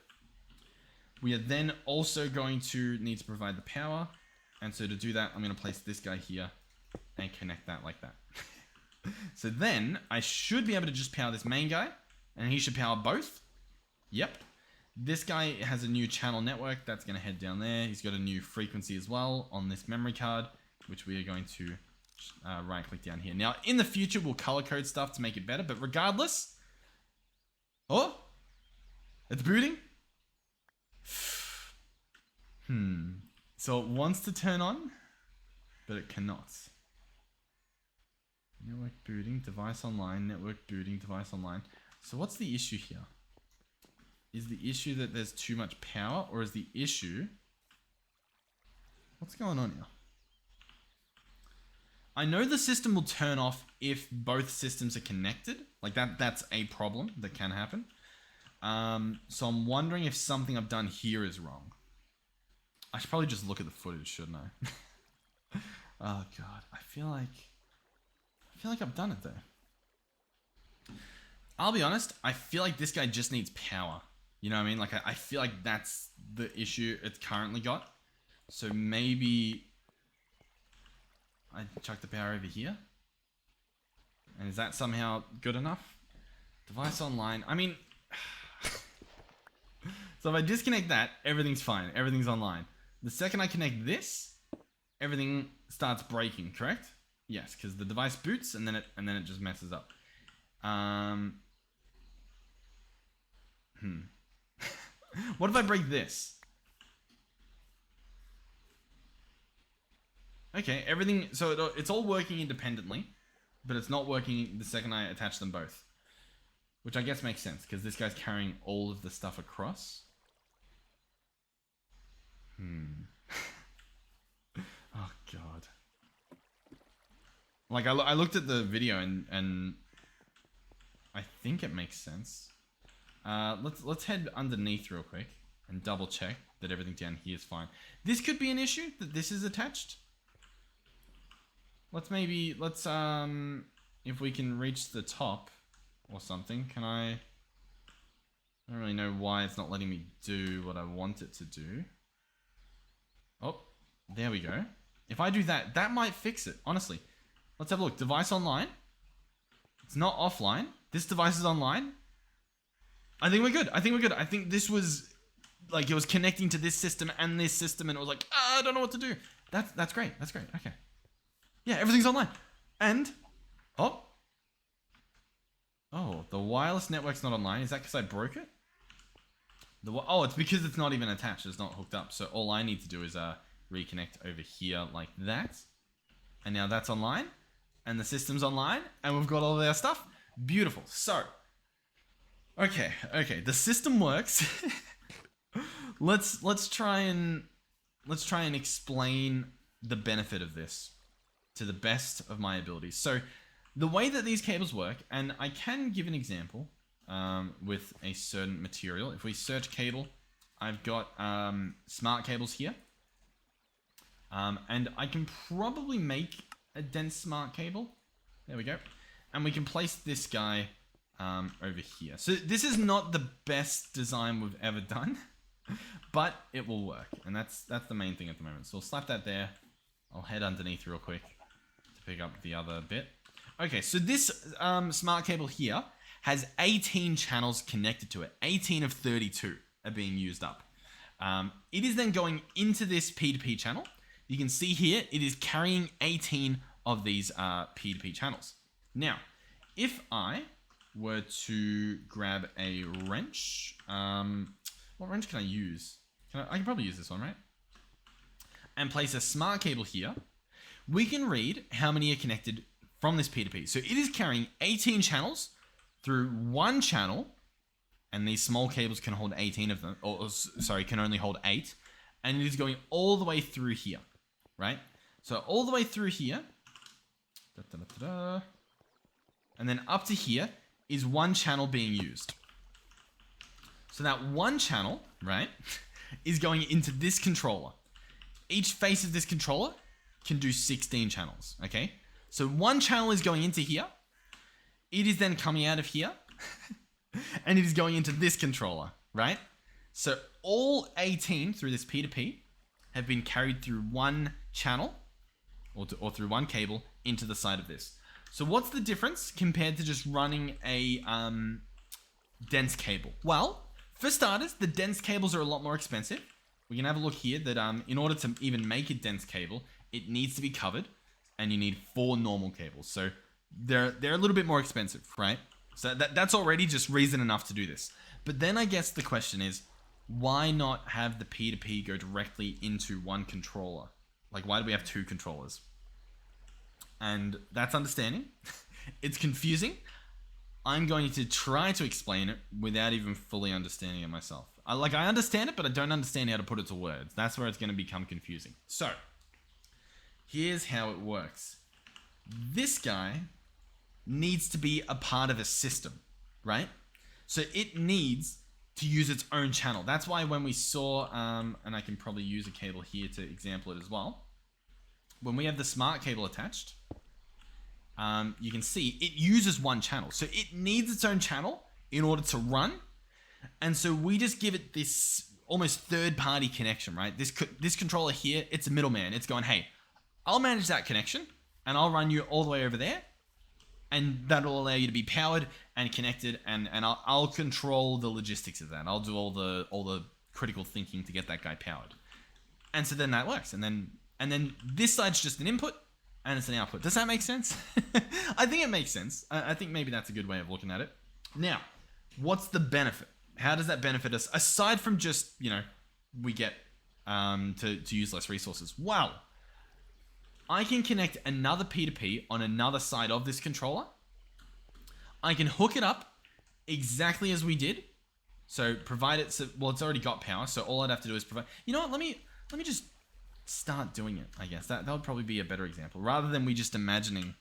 We are then also going to need to provide the power. And so to do that, I'm going to place this guy here and connect that like that. So then I should be able to just power this main guy, and he should power both. Yep. This guy has a new channel network. That's going to head down there. He's got a new frequency as well on this memory card, which we are going to right click down here. Now, in the future, we'll color code stuff to make it better, but regardless, oh, it's booting. So it wants to turn on, but it cannot. Network booting, device online, network booting, device online. So what's the issue here? Is the issue that there's too much power, or is the issue... What's going on here? I know the system will turn off if both systems are connected. Like that's a problem that can happen. So I'm wondering if something I've done here is wrong. I should probably just look at the footage, shouldn't I? Oh god, I feel like I've done it though. I'll be honest, I feel like this guy just needs power. You know what I mean? Like I feel like that's the issue it's currently got. So maybe I chuck the power over here. And is that somehow good enough? Device online. I mean, so if I disconnect that, everything's fine. Everything's online. The second I connect this, everything starts breaking, correct? Yes, because the device boots and then it just messes up. What if I break this? Okay, everything, so it's all working independently, but it's not working the second I attach them both. Which I guess makes sense, because this guy's carrying all of the stuff across. Oh god. Like I looked at the video and I think it makes sense. Let's head underneath real quick and double check that everything down here is fine. This could be an issue that this is attached. Let's if we can reach the top or something. I don't really know why it's not letting me do what I want it to do. Oh, there we go. If I do that, that might fix it, honestly. Let's have a look. Device online. It's not offline. This device is online. I think we're good. I think this was, like, it was connecting to this system and this system, and it was like, I don't know what to do. That's great. Okay. Yeah, everything's online. And, oh, the wireless network's not online. Is that because I broke it? Oh, it's because it's not even attached. It's not hooked up. So all I need to do is reconnect over here like that. And now that's online. And the system's online. And we've got all of our stuff. Beautiful. So, okay. The system works. let's try and explain the benefit of this to the best of my abilities. So the way that these cables work, and I can give an example with a certain material. If we search cable, I've got smart cables here. And I can probably make a dense smart cable. There we go. And we can place this guy over here. So this is not the best design we've ever done, but it will work. And that's the main thing at the moment. So we'll slap that there. I'll head underneath real quick to pick up the other bit. Okay, so this smart cable here has 18 channels connected to it. 18 of 32 are being used up. It is then going into this P2P channel. You can see here, it is carrying 18 of these P2P channels. Now, if I were to grab a wrench, what wrench can I use? I can probably use this one, right? And place a smart cable here. We can read how many are connected from this P2P. So it is carrying 18 channels through one channel, and these small cables can hold 18 of them, or sorry, can only hold 8, and it is going all the way through here, right? So all the way through here, and then up to here is one channel being used. So that one channel, right, is going into this controller. Each face of this controller can do 16 channels, okay? So one channel is going into here. It is then coming out of here. And it is going into this controller, right? So all 18 through this P2P have been carried through one channel or through one cable into the side of this. So what's the difference compared to just running a dense cable? Well, for starters, the dense cables are a lot more expensive. We can have a look here that in order to even make a dense cable, it needs to be covered, and you need 4 normal cables. So they're a little bit more expensive, right? So that's already just reason enough to do this. But then I guess the question is, why not have the P2P go directly into one controller? Like, why do we have 2 controllers? And that's understanding. It's confusing. I'm going to try to explain it without even fully understanding it myself. I understand it, but I don't understand how to put it to words. That's where it's going to become confusing. So, here's how it works. This guy needs to be a part of a system, right? So it needs to use its own channel. That's why when we saw, and I can probably use a cable here to example it as well. When we have the smart cable attached, you can see it uses one channel. So it needs its own channel in order to run. And so we just give it this almost third-party connection, right? This controller here, it's a middleman. It's going, hey, I'll manage that connection and I'll run you all the way over there. And that'll allow you to be powered and connected, and I'll control the logistics of that. I'll do all the critical thinking to get that guy powered. And so then that works. And then this side's just an input and it's an output. Does that make sense? I think it makes sense. I think maybe that's a good way of looking at it. Now, what's the benefit? How does that benefit us aside from just, we get to use less resources? Well, I can connect another P2P on another side of this controller. I can hook it up exactly as we did. So provide it, well, it's already got power. So all I'd have to do is provide, you know what, let me just start doing it, I guess. That would probably be a better example. Rather than we just imagining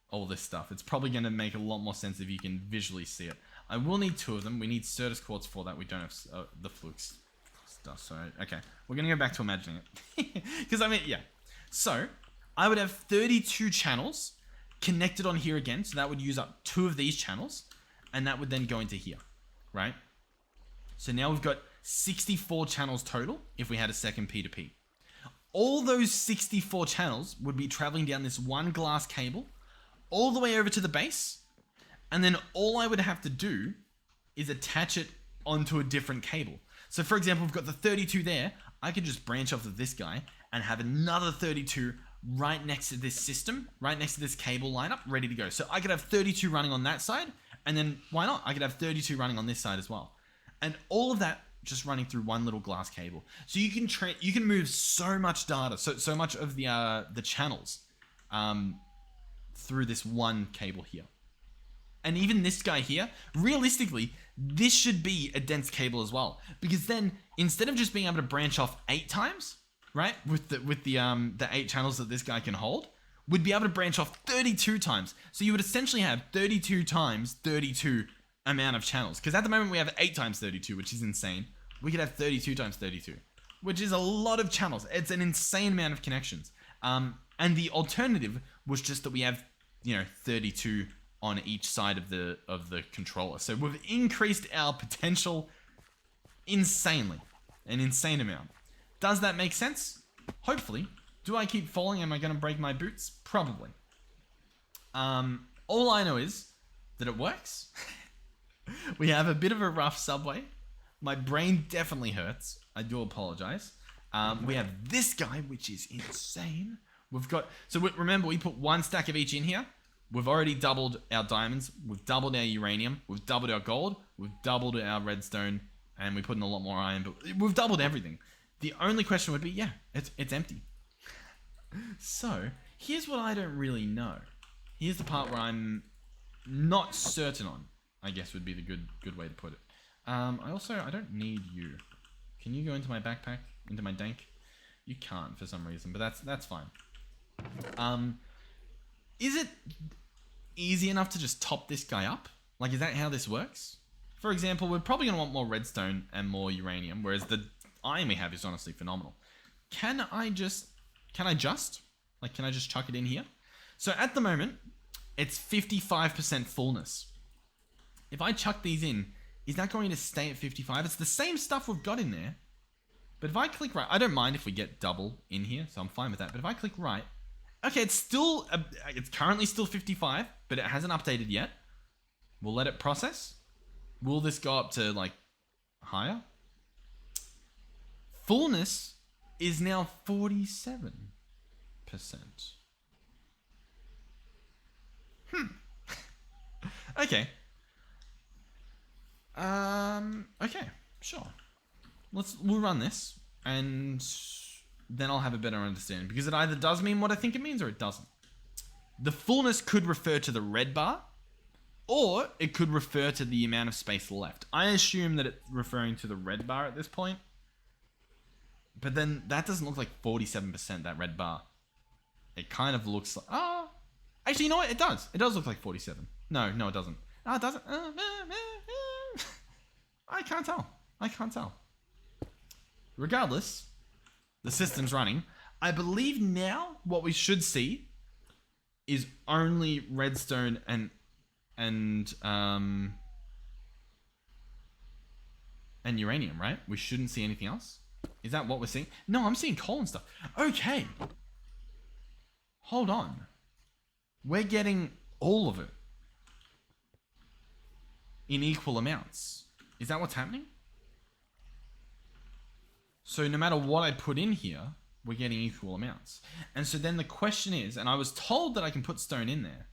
all this stuff. It's probably going to make a lot more sense if you can visually see it. I will need 2 of them. We need Certus quartz for that. We don't have the flukes stuff. So, okay. We're going to go back to imagining it. Because, yeah. So, I would have 32 channels connected on here again. So that would use up 2 of these channels. And that would then go into here, right? So now we've got 64 channels total if we had a second P2P. All those 64 channels would be traveling down this one glass cable all the way over to the base. And then all I would have to do is attach it onto a different cable. So for example, we've got the 32 there. I could just branch off of this guy and have another 32 right next to this system, right next to this cable lineup, ready to go. So I could have 32 running on that side, and then why not? I could have 32 running on this side as well. And all of that just running through one little glass cable. So you can move so much data, so much of the channels through this one cable here. And even this guy here, realistically, this should be a dense cable as well, because then instead of just being able to branch off 8 times, right, with the 8 channels that this guy can hold, we'd be able to branch off 32 times. So you would essentially have 32 times 32 amount of channels, because at the moment we have 8 times 32, which is insane. We could have 32 times 32, which is a lot of channels. It's an insane amount of connections. And the alternative was just that we have, 32 on each side of the controller. So we've increased our potential insanely, an insane amount. Does that make sense? Hopefully. Do I keep falling? Am I going to break my boots? Probably. All I know is that it works. We have a bit of a rough subway. My brain definitely hurts. I do apologize. We have this guy, which is insane. Remember, we put 1 stack of each in here. We've already doubled our diamonds. We've doubled our uranium. We've doubled our gold. We've doubled our redstone. And we put in a lot more iron. But we've doubled everything. The only question would be, it's empty. So, here's what I don't really know. Here's the part where I'm not certain on, I guess would be the good way to put it. I don't need you. Can you go into my backpack? Into my dank? You can't for some reason, but that's fine. Is it easy enough to just top this guy up? Like, is that how this works? For example, we're probably going to want more redstone and more uranium, whereas the iron we have is honestly phenomenal. Can I just chuck it in here? So at the moment, it's 55% fullness. If I chuck these in, is that going to stay at 55? It's the same stuff we've got in there. But if I click right, I don't mind if we get double in here, so I'm fine with that. But if I click right, okay, it's currently still 55, but it hasn't updated yet. We'll let it process. Will this go up to, like, higher? Fullness is now 47%. Okay. Okay, sure. We'll run this, and then I'll have a better understanding, because it either does mean what I think it means or it doesn't. The fullness could refer to the red bar, or it could refer to the amount of space left. I assume that it's referring to the red bar at this point, but then that doesn't look like 47%, that red bar. It kind of looks like... actually, you know what? It does. It does look like 47. No, it doesn't. It doesn't. I can't tell. Regardless, the system's running. I believe now what we should see is only redstone and uranium, right? We shouldn't see anything else. Is that what we're seeing? No, I'm seeing coal and stuff. Okay. Hold on. We're getting all of it in equal amounts. Is that what's happening? So no matter what I put in here, we're getting equal amounts. And so then the question is, and I was told that I can put stone in there,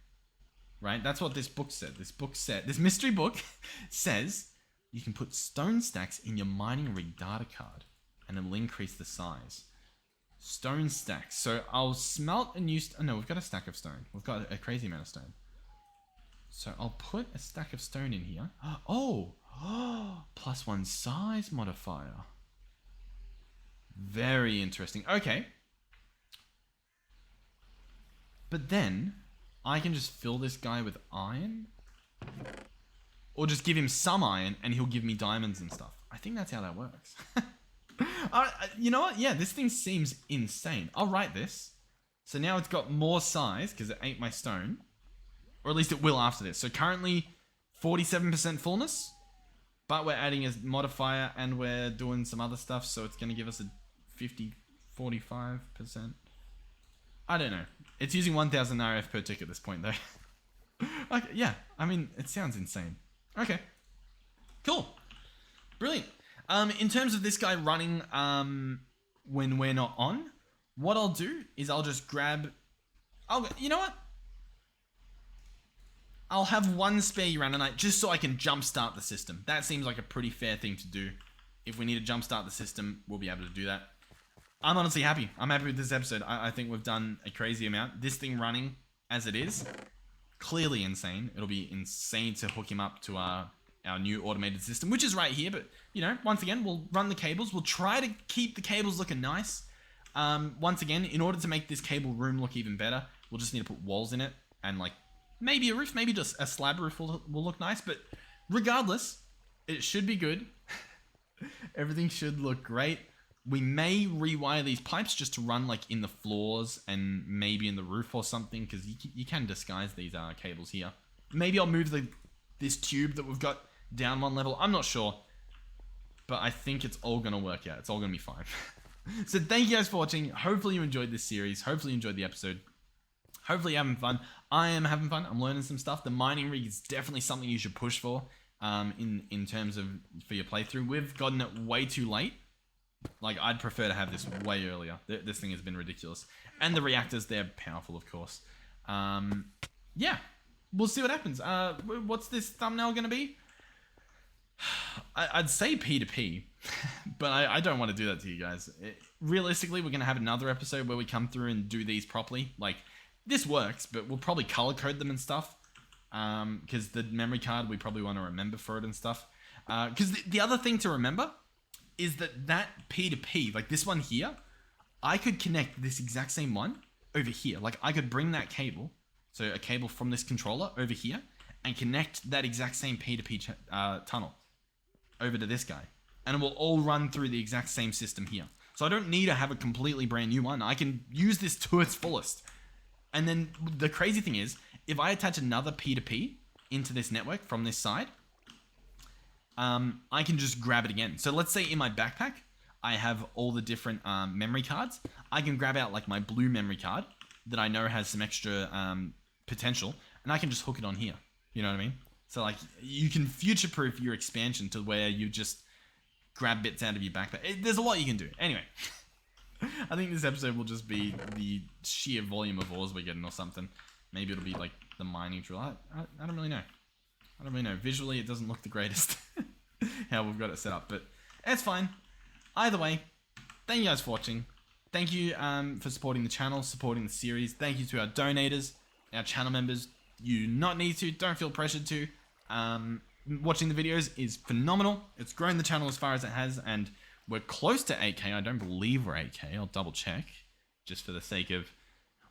right? That's what this book said. This mystery book says you can put stone stacks in your mining rig data card and it'll increase the size. Stone stacks. So I'll smelt a new... no, we've got a stack of stone. We've got a crazy amount of stone. So I'll put a stack of stone in here. Oh, +1 size modifier. Very interesting. Okay. But then I can just fill this guy with iron. Or just give him some iron and he'll give me diamonds and stuff. I think that's how that works. You know what? Yeah, this thing seems insane. I'll write this. So now it's got more size because it ate my stone. Or at least it will after this. So currently 47% fullness. But we're adding a modifier and we're doing some other stuff. So it's going to give us a 45%. I don't know. It's using 1000 RF per tick at this point though. Okay, yeah, I mean, it sounds insane. Okay. Cool. Brilliant. In terms of this guy running when we're not on, what I'll do is I'll just grab... you know what? I'll have 1 spare uraninite just so I can jumpstart the system. That seems like a pretty fair thing to do. If we need to jumpstart the system, we'll be able to do that. I'm honestly happy. I'm happy with this episode. I think we've done a crazy amount. This thing running as it is, clearly insane. It'll be insane to hook him up to our new automated system, which is right here. But, you know, once again, we'll run the cables. We'll try to keep the cables looking nice. Once again, in order to make this cable room look even better, we'll just need to put walls in it and, like, maybe a roof, maybe just a slab roof will look nice. But regardless, it should be good. Everything should look great. We may rewire these pipes just to run like in the floors and maybe in the roof or something, because you can disguise these cables here. Maybe I'll move this tube that we've got down one level. I'm not sure, but I think it's all going to work out. It's all going to be fine. So thank you guys for watching. Hopefully you enjoyed this series. Hopefully you enjoyed the episode. Hopefully you're having fun. I am having fun. I'm learning some stuff. The mining rig is definitely something you should push for in terms of for your playthrough. We've gotten it way too late. Like, I'd prefer to have this way earlier. This thing has been ridiculous. And the reactors, they're powerful, of course. Yeah, we'll see what happens. What's this thumbnail going to be? I'd say P2P, but I don't want to do that to you guys. Realistically, we're going to have another episode where we come through and do these properly. Like, this works, but we'll probably color code them and stuff. Because the memory card, we probably want to remember for it and stuff. Because the other thing to remember is that P2P, like this one here, I could connect this exact same one over here. Like, I could bring that cable, so a cable from this controller over here, and connect that exact same P2P tunnel over to this guy. And it will all run through the exact same system here. So I don't need to have a completely brand new one. I can use this to its fullest. And then the crazy thing is, if I attach another P2P into this network from this side, I can just grab it again. So let's say in my backpack, I have all the different memory cards. I can grab out like my blue memory card that I know has some extra potential, and I can just hook it on here. You know what I mean? So like, you can future-proof your expansion to where you just grab bits out of your backpack. There's a lot you can do. Anyway, I think this episode will just be the sheer volume of ores we're getting or something. Maybe it'll be like the mining drill. I don't really know. I don't really know. Visually, it doesn't look the greatest how we've got it set up, but it's fine. Either way, thank you guys for watching. Thank you for supporting the channel, supporting the series. Thank you to our donators, our channel members. You do not need to. Don't feel pressured to. Watching the videos is phenomenal. It's grown the channel as far as it has, and we're close to 8K. I don't believe we're 8K. I'll double check just for the sake of...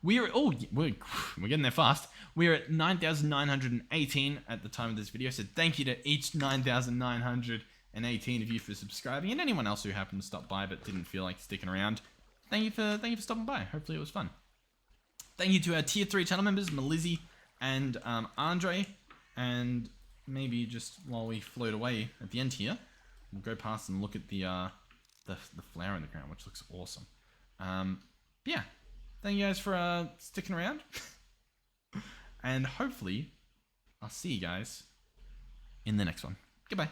we're getting there fast. We're at 9,918 at the time of this video. So thank you to each 9,918 of you for subscribing, and anyone else who happened to stop by but didn't feel like sticking around. Thank you for stopping by. Hopefully it was fun. Thank you to our tier 3 channel members, Melizzi and Andre. And maybe just while we float away at the end here, we'll go past and look at the flower in the ground, which looks awesome. Yeah. Thank you guys for sticking around. And hopefully, I'll see you guys in the next one. Goodbye.